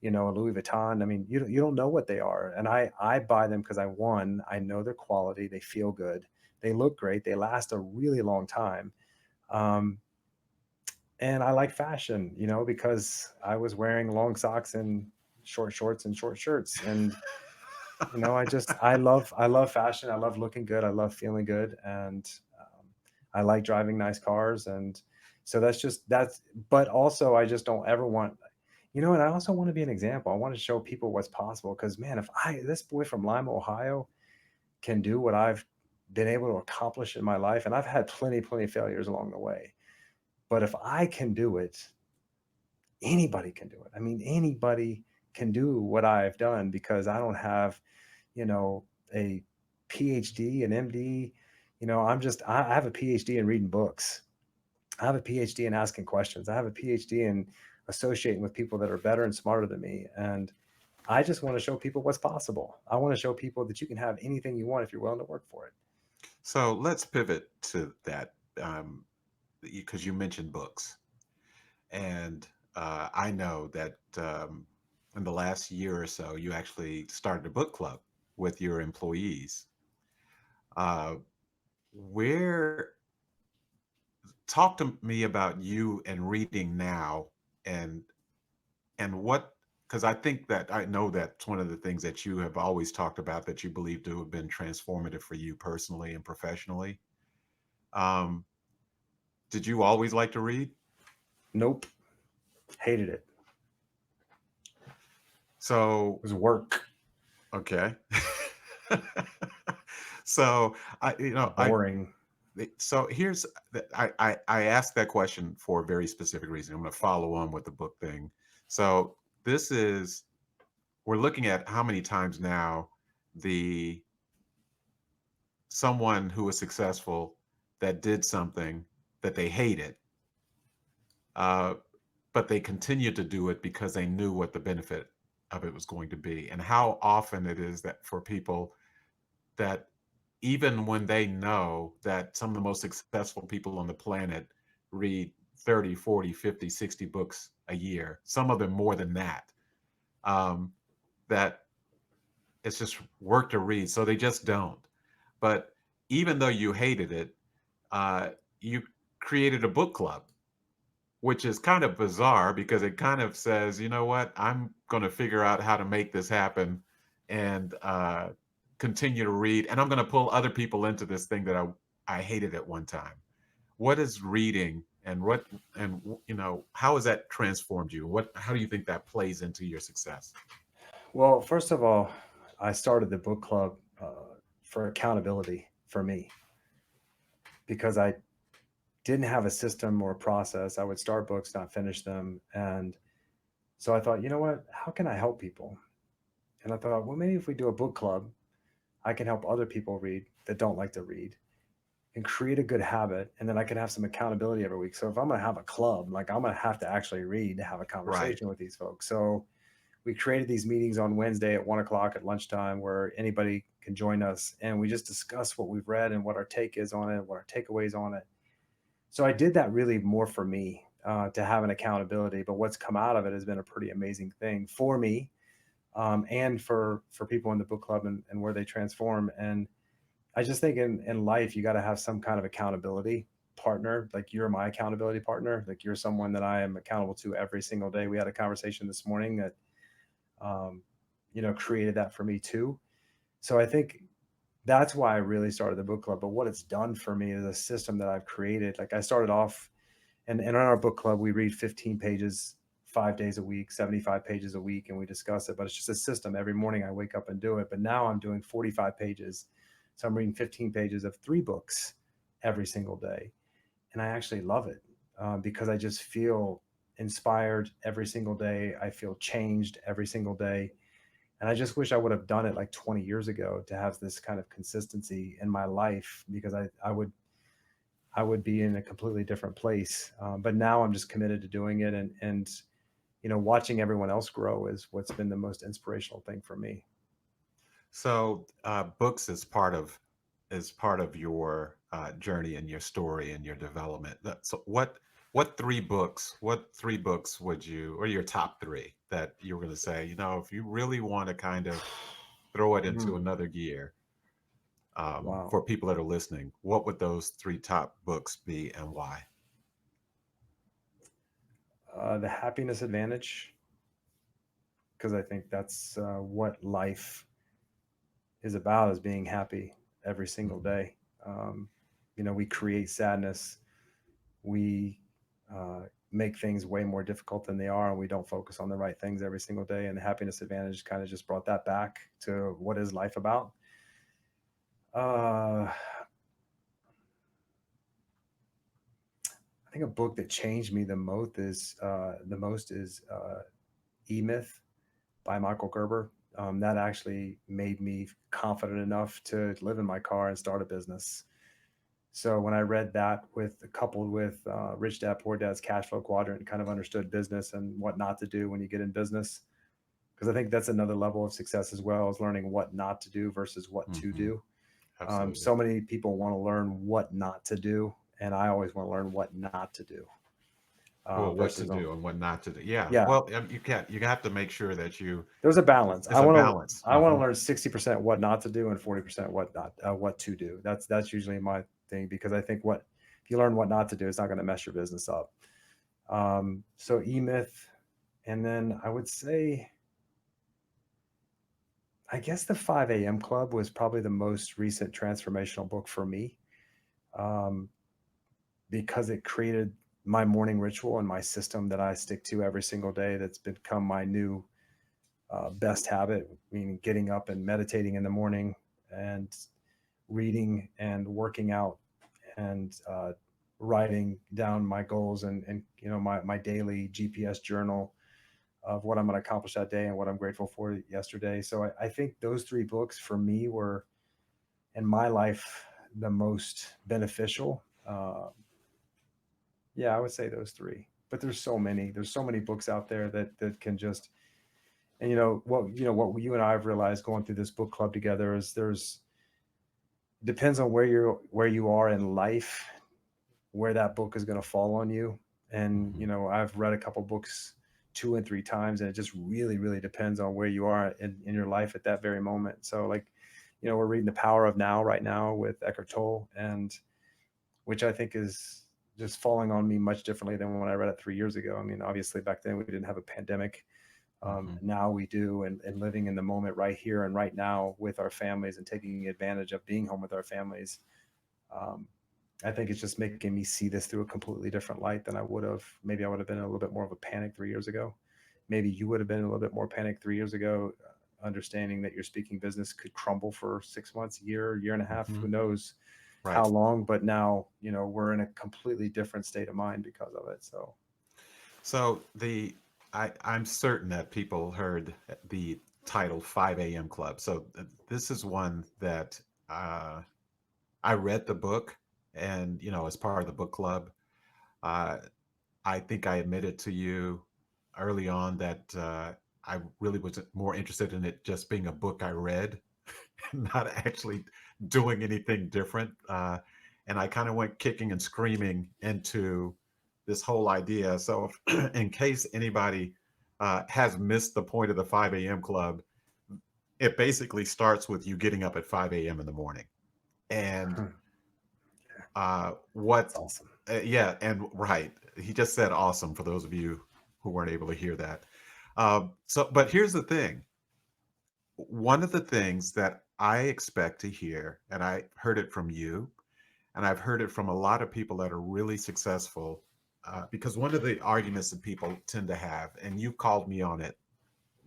a Louis Vuitton. I mean, you don't know what they are. And I buy them because I know their quality, they feel good, they look great, they last a really long time. Um, and I like fashion, because I was wearing long socks and short shorts and short shirts. And I love fashion. I love looking good. I love feeling good, and I like driving nice cars. And so that's. But also, I just don't ever want, and I also want to be an example. I want to show people what's possible. Because man, if this boy from Lima, Ohio, can do what I've been able to accomplish in my life, and I've had plenty of failures along the way. But if I can do it, anybody can do it. I mean, anybody can do what I've done because I don't have, you know, a PhD, an MD. I have a PhD in reading books. I have a PhD in asking questions. I have a PhD in associating with people that are better and smarter than me. And I just want to show people what's possible. I want to show people that you can have anything you want if you're willing to work for it. So let's pivot to that because you mentioned books, and I know that in the last year or so, you actually started a book club with your employees. Uh, where Talk to me about you and reading now and what, because I think that I know that's one of the things that you have always talked about that you believe to have been transformative for you personally and professionally. Um, did you always like to read? Nope. Hated it. So, It was work. okay. So I, Boring. so here's, I asked that question for a very specific reason. I'm going to follow on with the book thing. So this is, we're looking at how many times now the someone who was successful that did something that they hated, uh, but they continued to do it because they knew what the benefit of it was going to be, and how often it is that for people that even when they know that some of the most successful people on the planet read 30, 40, 50, 60 books a year, some of them more than that, um, that it's just work to read. So they just don't. But even though you hated it, uh, you created a book club, which is kind of bizarre because it kind of says, you know what, I'm going to figure out how to make this happen and continue to read. And I'm going to pull other people into this thing that I hated at one time. What is reading, and how has that transformed you? How do you think that plays into your success? Well, first of all, I started the book club for accountability for me because I didn't have a system or a process. I would start books, not finish them. And so I thought, you know what? How can I help people? And I thought, well, maybe if we do a book club, I can help other people read that don't like to read and create a good habit. And then I can have some accountability every week. So if I'm going to have a club, like I'm going to have to actually read to have a Right. conversation with these folks. So we created these meetings on Wednesday at 1 o'clock at lunchtime where anybody can join us. And we just discuss what we've read and what our take is on it, what our takeaways on it. So I did that really more for me to have an accountability. But what's come out of it has been a pretty amazing thing for me and for people in the book club and where they transform. And I just think in life, you got to have some kind of accountability partner. Like you're my accountability partner. Like you're someone that I am accountable to every single day. We had a conversation this morning that, um, created that for me too. So I think that's why I really started the book club. But what it's done for me is a system that I've created. Like I started off, and in our book club, we read 15 pages 5 days a week, 75 pages a week, and we discuss it. But it's just a system. Every morning I wake up and do it. But now I'm doing 45 pages. So I'm reading 15 pages of 3 books every single day. And I actually love it because I just feel inspired every single day. I feel changed every single day. And I just wish I would have done it like 20 years ago to have this kind of consistency in my life because I would be in a completely different place. But now I'm just committed to doing it, and watching everyone else grow is what's been the most inspirational thing for me. So books is part of your journey and your story and your development. So what three books would you, or your top three that you were going to say, if you really want to kind of throw it into Mm, another gear, wow. for people that are listening, what would those three top books be and why? The happiness advantage, because I think that's what life is about, is being happy every single Mhm. day. Um, we create sadness. We make things way more difficult than they are, and we don't focus on the right things every single day. And the happiness advantage kind of just brought that back to what is life about. I think a book that changed me the most is E Myth by Michael Gerber. That actually made me confident enough to live in my car and start a business. So when I read that, coupled with Rich Dad Poor Dad's Cash Flow Quadrant, kind of understood business and what not to do when you get in business. Because I think that's another level of success as well, is learning what not to do versus what to Mhm. do. Absolutely. So many people want to learn what not to do, and I always want to learn what not to do Well, what to versus do and what not to do. Yeah. yeah. Well, you have to make sure that There's a balance. it's a balance. I want to learn 60% what not to do and 40% what to do. That's usually my thing, because I think what if you learn what not to do, it's not going to mess your business up. So E-Myth, and then I would say, I guess the 5 a.m. Club was probably the most recent transformational book for me, um, because it created my morning ritual and my system that I stick to every single day. That's become my new best habit, meaning getting up and meditating in the morning, and reading and working out, and writing down my goals, and my daily GPS journal of what I'm going to accomplish that day and what I'm grateful for yesterday. So I think those three books for me were in my life the most beneficial. Yeah, I would say those three. But there's so many. There's so many books out there that can just, and what you and I have realized going through this book club together is there's depends on where you are in life, where that book is going to fall on you. And Mhm. I've read a couple books 2 and 3 times, and it just really really depends on where you are in your life at that very moment. So, like, we're reading The Power of Now right now with Eckhart Tolle, and which I think is just falling on me much differently than when I read it 3 years ago. I mean, obviously back then we didn't have a pandemic. Mhm. Now we do, and living in the moment right here and right now with our families and taking advantage of being home with our families. um, I think it's just making me see this through a completely different light than I would have. Maybe I would have been in a little bit more of a panic 3 years ago. Maybe you would have been in a little bit more panic 3 years ago, understanding that your speaking business could crumble for 6 months, year and a half, who Mhm. knows how Right. long. But now, we're in a completely different state of mind because of it. So, So I'm certain that people heard the title 5 a.m. Club. So this is one that uh, I read the book, and as part of the book club, uh, I think I admitted to you early on that I really was more interested in it just being a book I read, not actually doing anything different. And I kind of went kicking and screaming into this whole idea. So, in case anybody has missed the point of the 5 a.m. club, it basically starts with you getting up at 5 a.m. in the morning. And that's what, awesome. yeah, and right. He just said awesome for those of you who weren't able to hear that. But here's the thing, one of the things that I expect to hear, and I heard it from you, and I've heard it from a lot of people that are really successful, because one of the arguments that people tend to have, and you've called me on it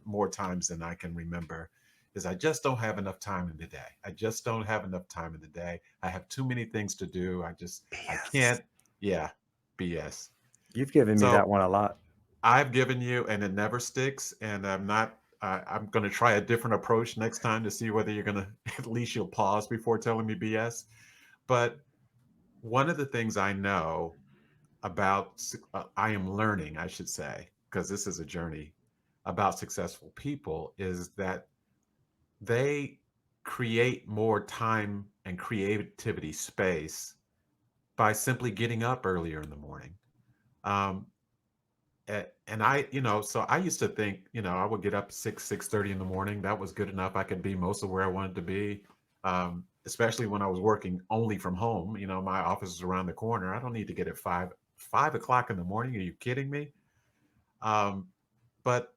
more times than I can remember, is I just don't have enough time in the day. I just don't have enough time in the day. I have too many things to do. I BS. can't. Yeah, BS. You've given me that So one a lot. I've given you, and it never sticks. And I'm not. I'm going to try a different approach next time to see whether you're going to at least you'll pause before telling me BS. But one of the things I know about, I am learning, I should say, because this is a journey about successful people, is that they create more time and creativity space by simply getting up earlier in the morning. Um, and so I used to think, I would get up 6:30 in the morning. That was good enough. I could be most of where I wanted to be. Especially when I was working only from home. My office is around the corner. I don't need to get at 5 o'clock in the morning. Are you kidding me? Um, but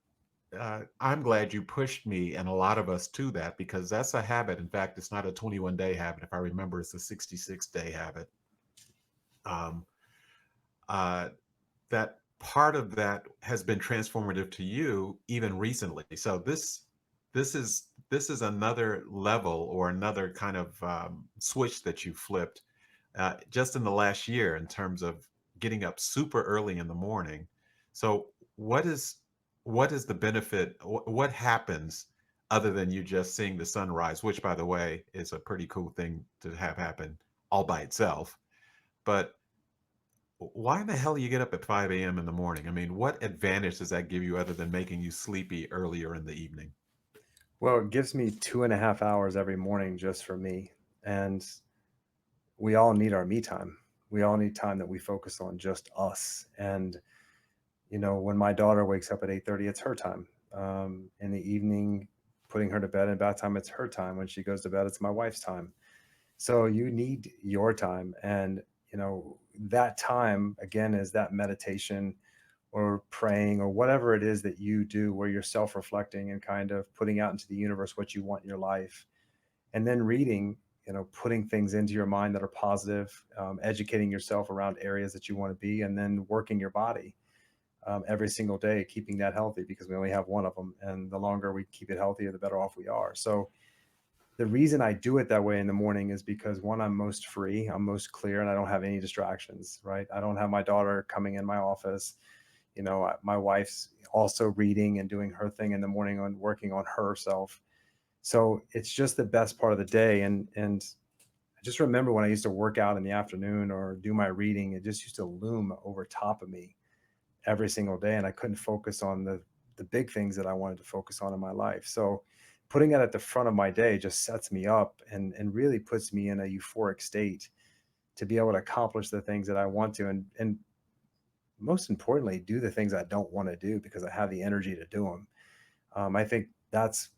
I'm glad you pushed me and a lot of us to that, because that's a habit. In fact, it's not a 21-day habit. If I remember, it's a 66-day habit. Um, uh, that part of that has been transformative to you even recently. So this is another level, or another kind of switch that you flipped just in the last year, in terms of getting up super early in the morning. So what is what is the benefit? What happens other than you just seeing the sunrise, which, by the way, is a pretty cool thing to have happen all by itself. But why in the hell you get up at 5 a.m. in the morning? I mean, what advantage does that give you other than making you sleepy earlier in the evening? Well, it gives me 2.5 hours every morning just for me. And we all need our me time. We all need time that we focus on just us. And when my daughter wakes up at 8:30, it's her time. In the evening, putting her to bed and bath time, it's her time. When she goes to bed, it's my wife's time. So you need your time, and that time again is that meditation. or praying or whatever it is that you do where you're self-reflecting and kind of putting out into the universe what you want in your life, and then reading, putting things into your mind that are positive, educating yourself around areas that you want to be, and then working your body every single day, keeping that healthy, because we only have one of them, and the longer we keep it healthier, the better off we are. So the reason I do it that way in the morning is because, one, I'm most free, I'm most clear, and I don't have any distractions, right? I don't have my daughter coming in my office. My wife's also reading and doing her thing in the morning on working on herself. So it's just the best part of the day. And I just remember when I used to work out in the afternoon or do my reading, it just used to loom over top of me every single day, and I couldn't focus on the big things that I wanted to focus on in my life. So putting it at the front of my day just sets me up and really puts me in a euphoric state to be able to accomplish the things that I want to, and most importantly, do the things I don't want to do because I have the energy to do them. I think that's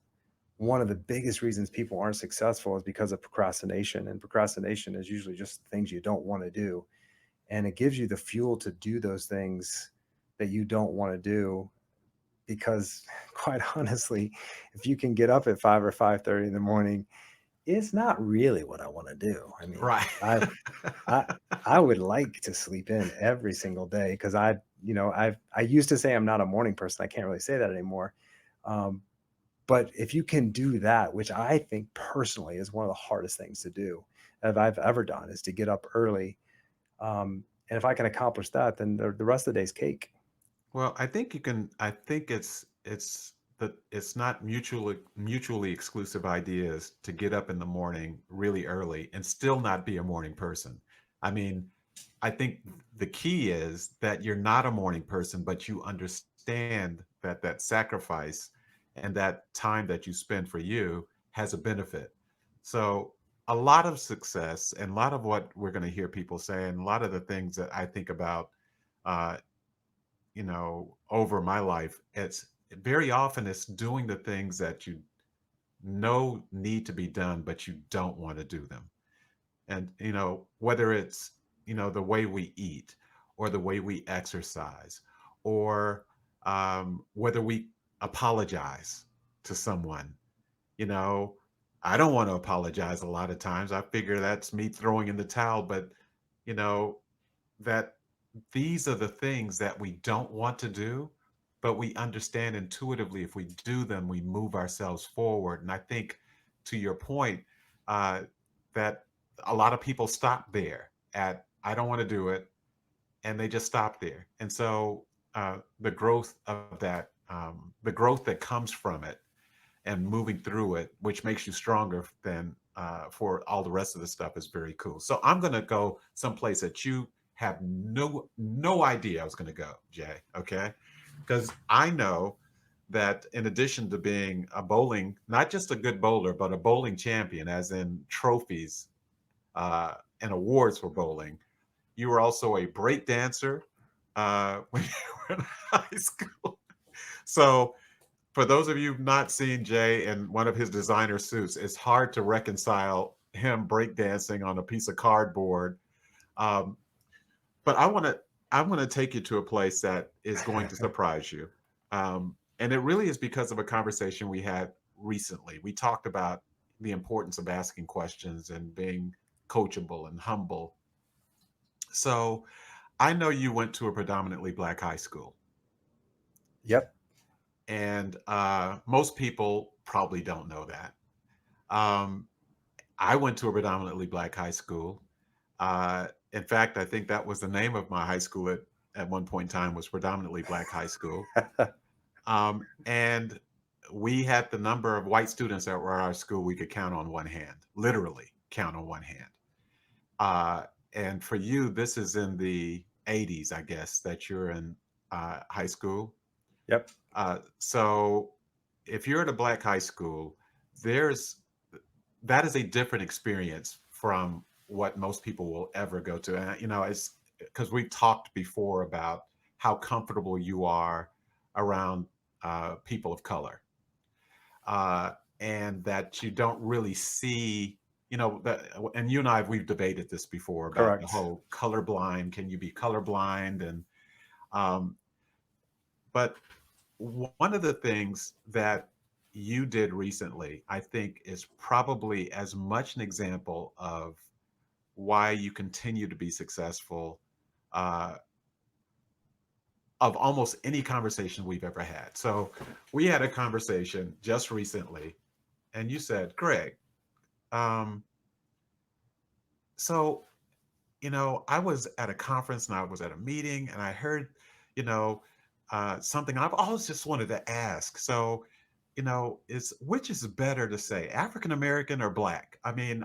one of the biggest reasons people aren't successful, is because of procrastination. And procrastination is usually just things you don't want to do. And it gives you the fuel to do those things that you don't want to do. Because quite honestly, if you can get up at 5 or 5:30 in the morning, it's not really what I want to do. I mean, Right. I I would like to sleep in every single day, because I used to say I'm not a morning person. I can't really say that anymore. Um, but if you can do that, which I think personally is one of the hardest things to do that I've ever done, is to get up early. And if I can accomplish that, then the rest of the day's cake. Well, I think you can. I think it's not mutually exclusive ideas to get up in the morning really early and still not be a morning person. I mean, I think the key is that you're not a morning person, but you understand that that sacrifice and that time that you spend for you has a benefit. So a lot of success and a lot of what we're going to hear people say, and a lot of the things that I think about, uh, over my life, it's very often it's doing the things that you know need to be done, but you don't want to do them. And, whether it's, the way we eat or the way we exercise, or whether we apologize to someone, you know, I don't want to apologize a lot of times. I figure that's me throwing in the towel, but, you know, that these are the things that we don't want to do, but we understand intuitively if we do them, we move ourselves forward. And I think, to your point, uh, that a lot of people stop there at, I don't want to do it, and they just stop there. And so the growth that comes from it and moving through it, which makes you stronger than for all the rest of the stuff, is very cool. So I'm going to go someplace that you have no idea I was going to go, Jay. Okay, because I know that in addition to being a bowling, not just a good bowler, but a bowling champion, as in trophies and awards for bowling, you were also a break dancer when you were in high school. So for those of you who've not seen Jay in one of his designer suits, it's hard to reconcile him breakdancing on a piece of cardboard. Um, but I want to take you to a place that is going to surprise you, and it really is because of a conversation we had recently. We talked about the importance of asking questions and being coachable and humble. So I know you went to a predominantly Black high school, Yep. and most people probably don't know that. Um, I went to a predominantly Black high school. In fact, I think that was the name of my high school at one point in time, was predominantly Black high school. And we had the number of white students that were at our school we could count on one hand, literally count on one hand. Uh, and for you, this is in the 80s, I guess, that you're in high school. Yep. So if you're at a Black high school, there's that is a different experience from what most people will ever go to. And, it's because we talked before about how comfortable you are around people of color, uh, and that you don't really see, that, and you and I, we've debated this before about the Correct. whole colorblind. Can you be colorblind? And um, But one of the things that you did recently, I think, is probably as much an example of why you continue to be successful, uh, of almost any conversation we've ever had. So we had a conversation just recently, and you said, Greg, um, so I was at a conference and I was at a meeting and I heard, you know, something I've always just wanted to ask. So, is which is better to say, African American or Black? I mean,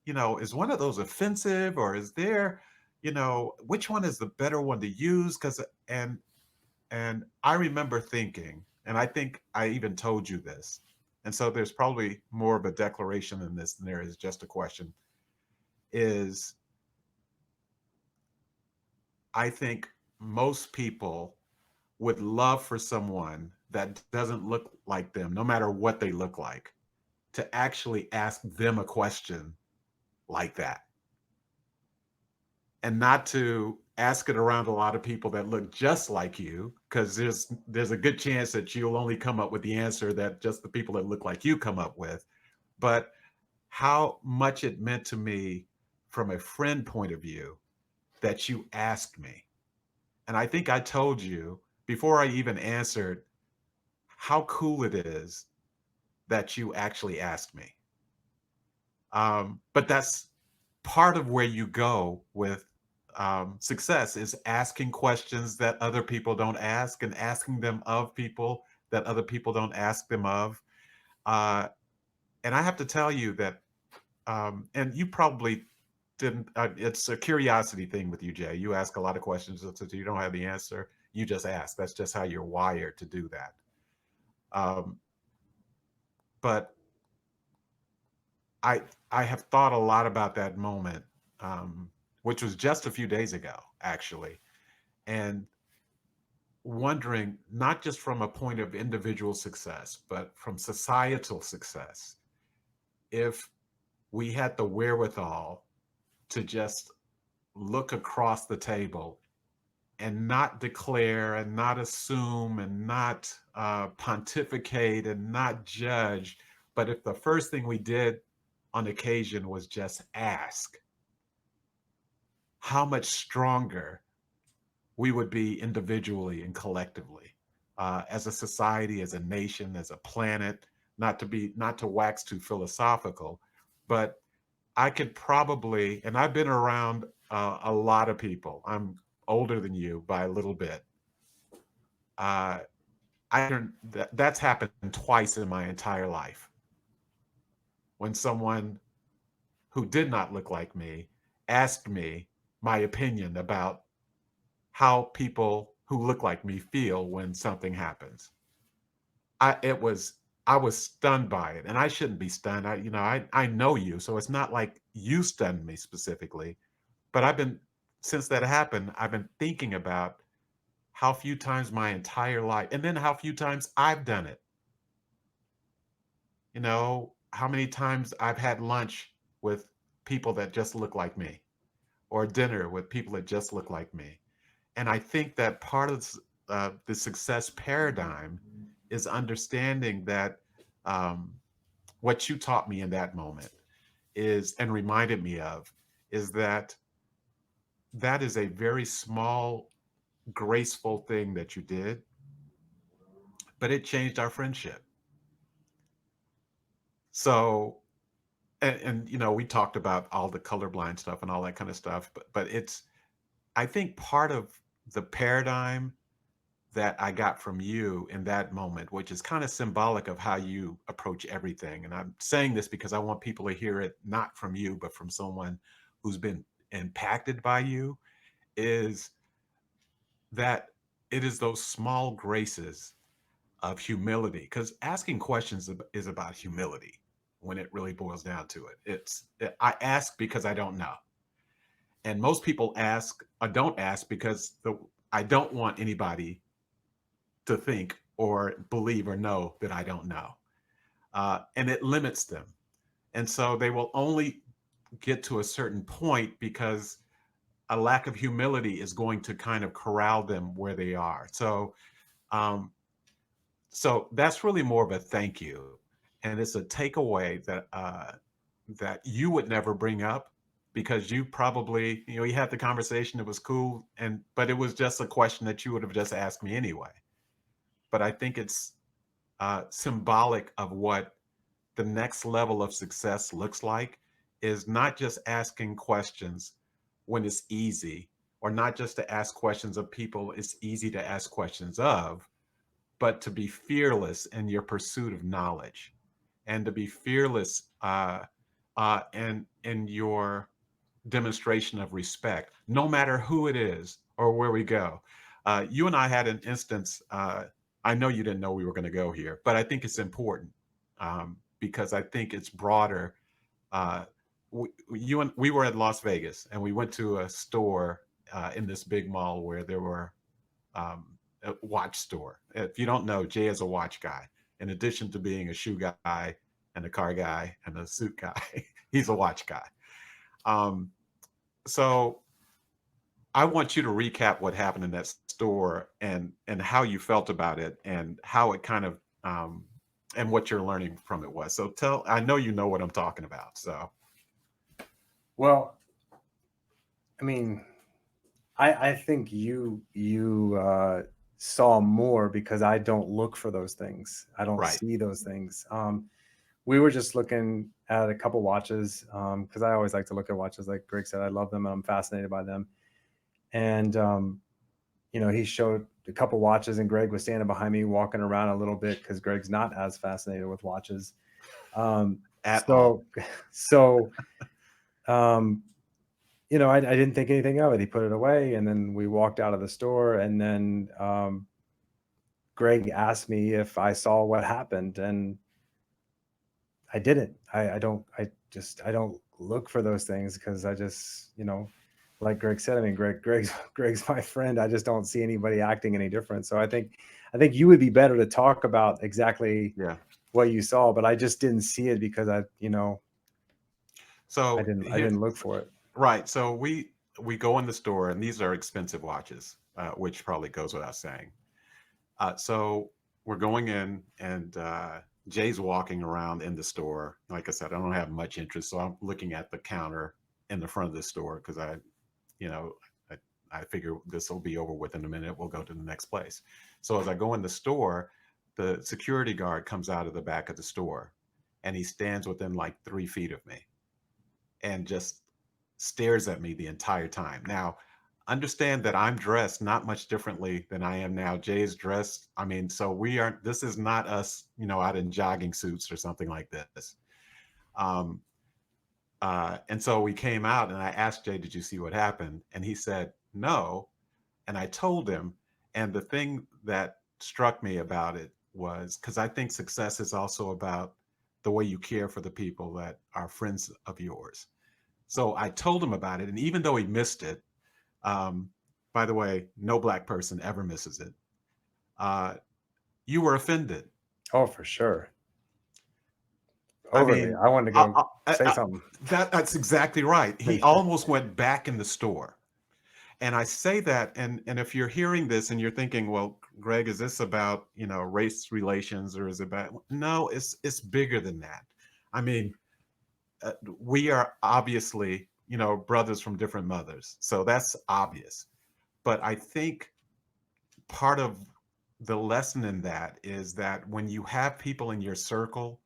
is one of those offensive, or is there, which one is the better one to use? And I remember thinking, and I think I even told you this, and so there's probably more of a declaration in this than there is just a question. Is I think most people would love for someone that doesn't look like them, no matter what they look like, to actually ask them a question like that, and not to ask it around a lot of people that look just like you, because there's a good chance that you'll only come up with the answer that just the people that look like you come up with. But how much it meant to me from a friend point of view that you asked me. And I think I told you before I even answered how cool it is that you actually asked me. But that's part of where you go with success, is asking questions that other people don't ask, and asking them of people that other people don't ask them of. Uh, and I have to tell you that, and you probably didn't, it's a curiosity thing with you, Jay. You ask a lot of questions, so you don't have the answer. You just ask. That's just how you're wired to do that. Um, but I I have thought a lot about that moment, um, which was just a few days ago, actually, and wondering, not just from a point of individual success, but from societal success, if we had the wherewithal to just look across the table and not declare and not assume and not pontificate and not judge, but if the first thing we did on occasion was just ask, how much stronger we would be individually and collectively, as a society, as a nation, as a planet. Not to wax too philosophical, but I could probably, and I've been around a lot of people. I'm older than you by a little bit. Uh, that's happened twice in my entire life, when someone who did not look like me asked me my opinion about how people who look like me feel when something happens. I it was I was stunned by it, and I shouldn't be stunned. I know you, so it's not like you stunned me specifically, but since that happened, I've been thinking about how few times my entire life, and then how few times I've done it. How many times I've had lunch with people that just look like me, or dinner with people that just look like me. And I think that part of the success paradigm is understanding that, um, what you taught me in that moment and reminded me of, is that that is a very small, graceful thing that you did, but it changed our friendship. So, and we talked about all the colorblind stuff and all that kind of stuff, but I think part of the paradigm that I got from you in that moment, which is kind of symbolic of how you approach everything. And I'm saying this because I want people to hear it not from you, but from someone who's been impacted by you, is that it is those small graces of humility. Because asking questions is about humility when it really boils down to it. I ask because I don't know. And most people ask or don't ask because I don't want anybody to think or believe or know that I don't know. And it limits them. And so they will only get to a certain point, because a lack of humility is going to kind of corral them where they are. So, Um, so that's really more of a thank you, and it's a takeaway that you would never bring up because you probably, you had the conversation, it was cool, but it was just a question that you would have just asked me anyway. But I think it's symbolic of what the next level of success looks like, is not just asking questions when it's easy, or not just to ask questions of people it's easy to ask questions of, but to be fearless in your pursuit of knowledge, and to be fearless in your demonstration of respect, no matter who it is or where we go. You and I had an instance. I know you didn't know we were going to go here, but I think it's important, because I think it's broader. We were at Las Vegas, and we went to a store in this big mall where there were a watch store. If you don't know, Jay is a watch guy. In addition to being a shoe guy and a car guy and a suit guy, he's a watch guy. Um, so I want you to recap what happened in that store, and how you felt about it, and how it kind of and what you're learning from it was. So I know you know what I'm talking about. So Well, I mean, I think you saw more because I don't look for those things. I don't right. see those things. We were just looking at a couple watches because I always like to look at watches. Like Greg said, I love them and I'm fascinated by them. And he showed a couple watches, and Greg was standing behind me, walking around a little bit because Greg's not as fascinated with watches. At all. So I didn't think anything of it. He put it away, and then we walked out of the store, and then Greg asked me if I saw what happened, and I didn't. I don't look for those things because I just, like Greg said, I mean, Greg's my friend. I just don't see anybody acting any different. So I think you would be better to talk about exactly Yeah. what you saw, but I just didn't see it because I So didn't look for it. right. So we go in the store, and these are expensive watches, which probably goes without saying. So we're going in, and Jay's walking around in the store. Like I said, I don't have much interest, so I'm looking at the counter in the front of the store because you know, I figure this will be over within a minute. We'll go to the next place. So as I go in the store, the security guard comes out of the back of the store, and he stands within like 3 feet of me, and just stares at me the entire time. Now, understand that I'm dressed not much differently than I am now. Jay's dressed. I mean, so this is not us, out in jogging suits or something like this. Um, and so we came out, and I asked Jay, did you see what happened? And he said, no. And I told him. And the thing that struck me about it was, because I think success is also about the way you care for the people that are friends of yours. So I told him about it. And even though he missed it, um, by the way, no Black person ever misses it. Uh, you were offended. Oh, for sure. I Overly. mean, I wanted to go say something. that's exactly right. He almost went back in the store. And I say that, and if you're hearing this and you're thinking, well, Greg, is this about, race relations, or is it about, no, it's bigger than that. I mean, we are obviously, brothers from different mothers. So that's obvious. But I think part of the lesson in that is that when you have people in your circle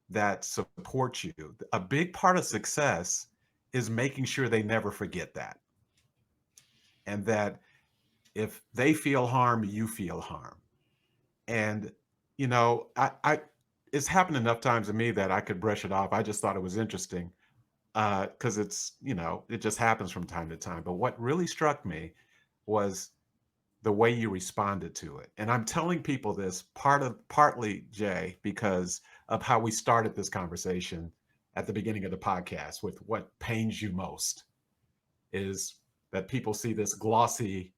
that support you, a big part of success is making sure they never forget that. And that if they feel harm, you feel harm. And, I it's happened enough times to me that I could brush it off. I just thought it was interesting because it's, it just happens from time to time. But what really struck me was the way you responded to it. And I'm telling people this partly, Jay, because of how we started this conversation at the beginning of the podcast with what pains you most is that people see this glossy,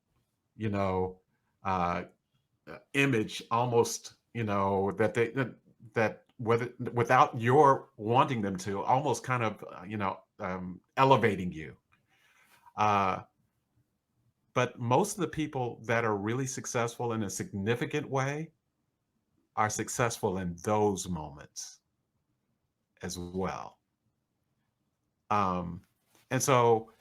you know, uh, image almost, that whether without your wanting them to, almost kind of, elevating you. Uh, But most of the people that are really successful in a significant way are successful in those moments as well. Um, and so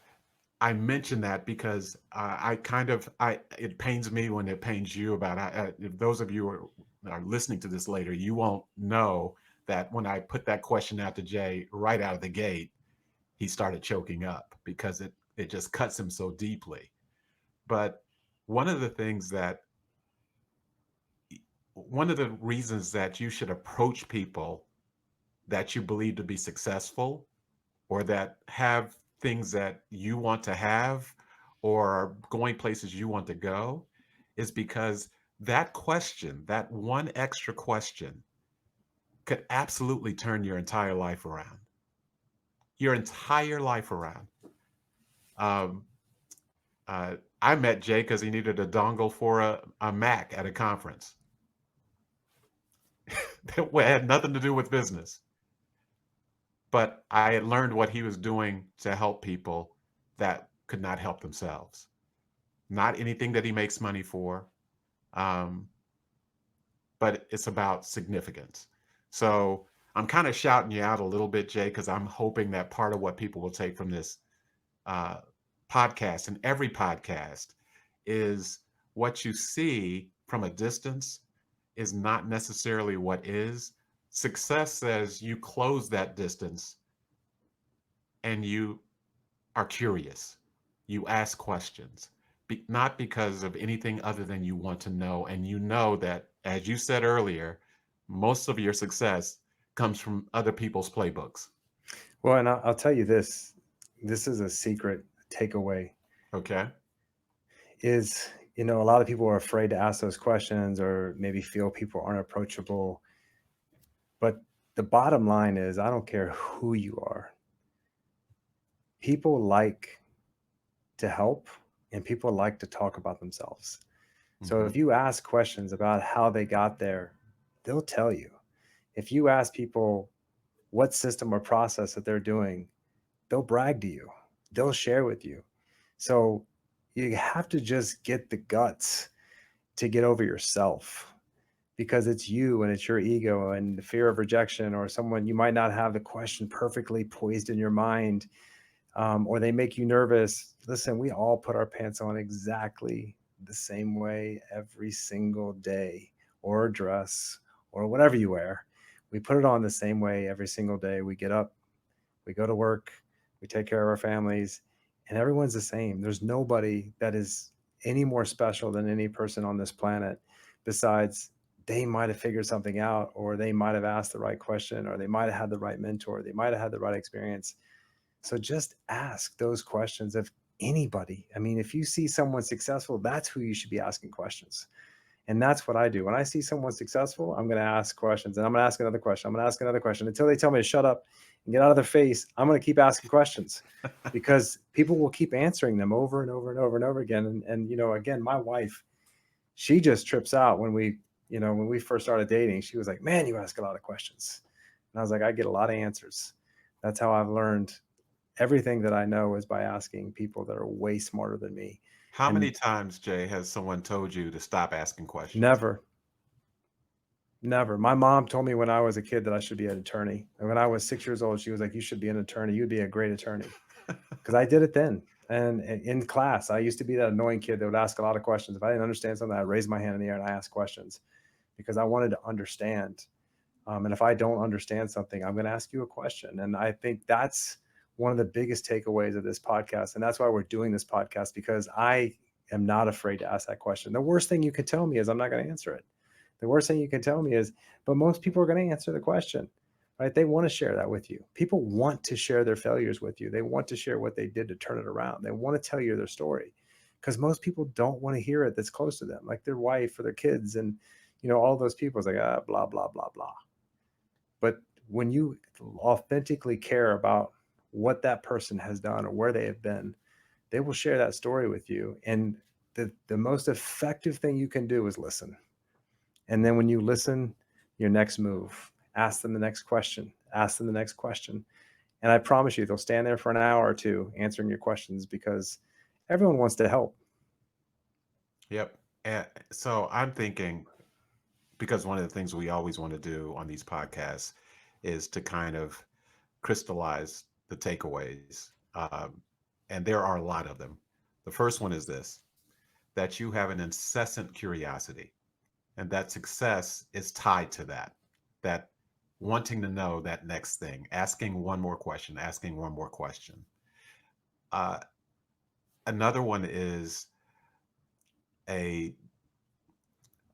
I mention that because it pains me when it pains you about if those of you are listening to this later, you won't know that when I put that question out to Jay right out of the gate, he started choking up because it just cuts him so deeply. But one of the things that one of the reasons that you should approach people that you believe to be successful or that have things that you want to have or are going places you want to go is because that question, that one extra question, could absolutely turn your entire life around. Your entire life around. Um, I met Jay because he needed a dongle for a Mac at a conference that had nothing to do with business. But I had learned what he was doing to help people that could not help themselves. Not anything that he makes money for, um, but it's about significance. So I'm kind of shouting you out a little bit, Jay, because I'm hoping that part of what people will take from this uh, podcast and every podcast is what you see from a distance is not necessarily what is. Success says you close that distance and you are curious. You ask questions, not because of anything other than you want to know. And you know that, as you said earlier, most of your success comes from other people's playbooks. Well, and I'll tell you this. This is a secret takeaway. Okay. Is, a lot of people are afraid to ask those questions or maybe feel people aren't approachable. But the bottom line is, I don't care who you are. People like to help and people like to talk about themselves. So if Mm-hmm. you ask questions about how they got there, they'll tell you. If you ask people what system or process that they're doing, they'll brag to you. They'll share with you. So you have to just get the guts to get over yourself, because it's you and it's your ego and the fear of rejection, or someone you might not have the question perfectly poised in your mind, or they make you nervous. Listen, we all put our pants on exactly the same way every single day, or dress, or whatever you wear. We put it on the same way every single day. We get up, we go to work, we take care of our families, and everyone's the same. There's nobody that is any more special than any person on this planet, besides they might have figured something out, or they might have asked the right question, or they might have had the right mentor, they might have had the right experience. So just ask those questions of anybody. I mean, if you see someone successful, that's who you should be asking questions. And that's what I do. When I see someone successful, I'm going to ask questions, and I'm going to ask another question. I'm going to ask another question until they tell me to shut up and get out of their face. I'm going to keep asking questions because people will keep answering them over and over and over and over again. And again, my wife, she just trips out when we first started dating. She was like, "Man, you ask a lot of questions." And I was like, "I get a lot of answers." That's how I've learned everything that I know, is by asking people that are way smarter than me. How many And times, Jay, has someone told you to stop asking questions? never, never. My mom told me when I was a kid that I should be an attorney. And when I was 6 years old, she was like, "You should be an attorney. You'd be a great attorney." Because I did it then. And in class, I used to be that annoying kid that would ask a lot of questions. If I didn't understand something, I'd raise my hand in the air and I asked questions because I wanted to understand. And if I don't understand something, I'm going to ask you a question. And I think that's one of the biggest takeaways of this podcast. And that's why we're doing this podcast, because I am not afraid to ask that question. The worst thing you could tell me is I'm not going to answer it. The worst thing you can tell me is, but most people are going to answer the question, right? They want to share that with you. People want to share their failures with you. They want to share what they did to turn it around. They want to tell you their story, because most people don't want to hear it that's close to them, like their wife or their kids. And, all those people is like, blah, blah, blah, blah. But when you authentically care about what that person has done or where they have been, they will share that story with you. And the most effective thing you can do is listen. And then when you listen, your next move, ask them the next question, ask them the next question. And I promise you, they'll stand there for an hour or two answering your questions, because everyone wants to help. Yep. And so I'm thinking, because one of the things we always want to do on these podcasts is to kind of crystallize the takeaways. And there are a lot of them. The first one is this, that you have an incessant curiosity, and that success is tied to that wanting to know that next thing, asking one more question, asking one more question. Uh, Another one is a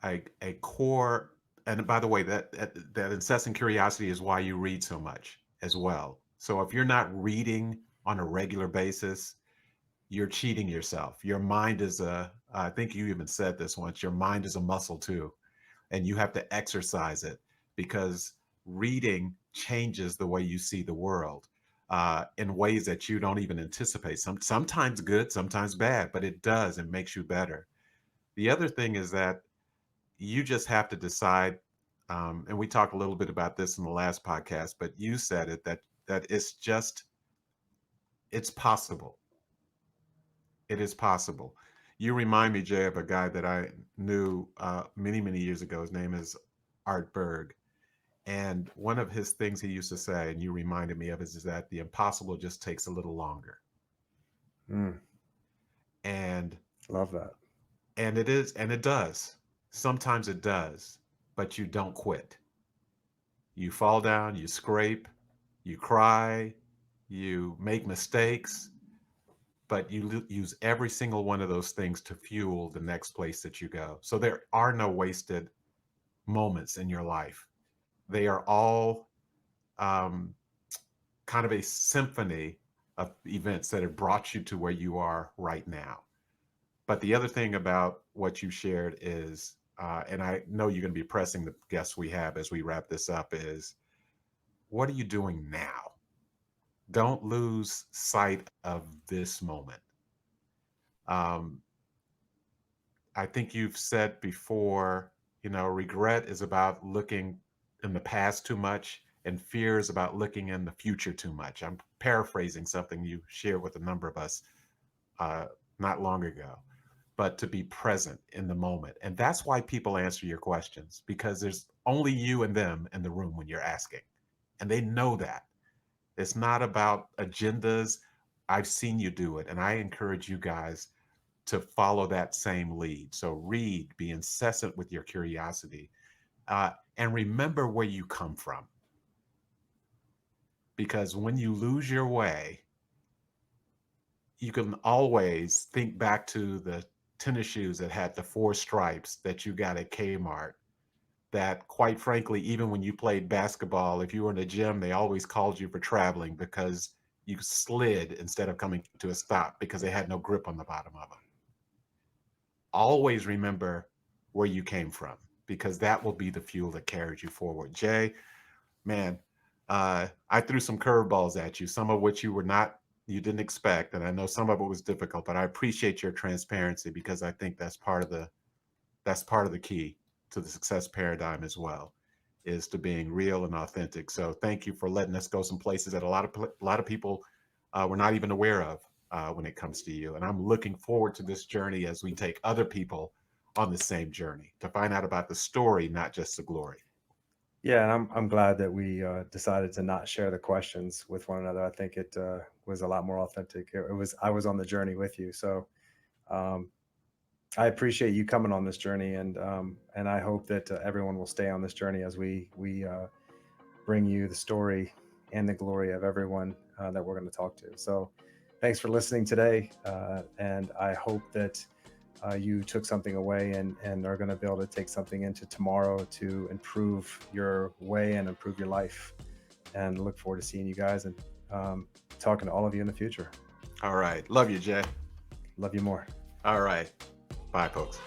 a core, and by the way, that incessant curiosity is why you read so much as well. So if you're not reading on a regular basis, you're cheating yourself. Your mind is I think you even said this once, your mind is a muscle too, and you have to exercise it, because reading changes the way you see the world in ways that you don't even anticipate. Sometimes good, sometimes bad, but it does. It makes you better. The other thing is that you just have to decide, and we talked a little bit about this in the last podcast, but you said it, that it's possible. It is possible. You remind me, Jay, of a guy that I knew many, many years ago. His name is Art Berg. And one of his things he used to say, and you reminded me of, is that the impossible just takes a little longer. Mm, And love that. and it does. Sometimes it does, but you don't quit. You fall down, you scrape, you cry, you make mistakes, but you use every single one of those things to fuel the next place that you go. So there are no wasted moments in your life. They are all um, kind of a symphony of events that have brought you to where you are right now. But the other thing about what you shared is, and I know you're going to be pressing the guests we have as we wrap this up, is what are you doing now? Don't lose sight of this moment. Um, I think you've said before, regret is about looking in the past too much, and fear is about looking in the future too much. I'm paraphrasing something you shared with a number of us uh, not long ago, but to be present in the moment. And that's why people answer your questions, because there's only you and them in the room when you're asking. And they know that. It's not about agendas. I've seen you do it. And I encourage you guys to follow that same lead. So read, be incessant with your curiosity, and remember where you come from. Because when you lose your way, you can always think back to the tennis shoes that had the four stripes that you got at Kmart. That, quite frankly, even when you played basketball, if you were in the gym, they always called you for traveling because you slid instead of coming to a stop because they had no grip on the bottom of them. Always remember where you came from, because that will be the fuel that carries you forward. Jay, man, I threw some curveballs at you, some of which you didn't expect, and I know some of it was difficult, but I appreciate your transparency, because I think that's part of the key to the success paradigm as well, is to being real and authentic. So thank you for letting us go some places that a lot of people were not even aware of when it comes to you. And I'm looking forward to this journey as we take other people on the same journey to find out about the story, not just the glory. Yeah, and I'm glad that we decided to not share the questions with one another. I think it was a lot more authentic. It was I was on the journey with you, so um, I appreciate you coming on this journey, and I hope that everyone will stay on this journey as we bring you the story and the glory of everyone that we're going to talk to. So, thanks for listening today, and I hope that you took something away and are going to be able to take something into tomorrow to improve your way and improve your life. And look forward to seeing you guys and talking to all of you in the future. All right. Love you, Jay. Love you more. All right. Bye, folks.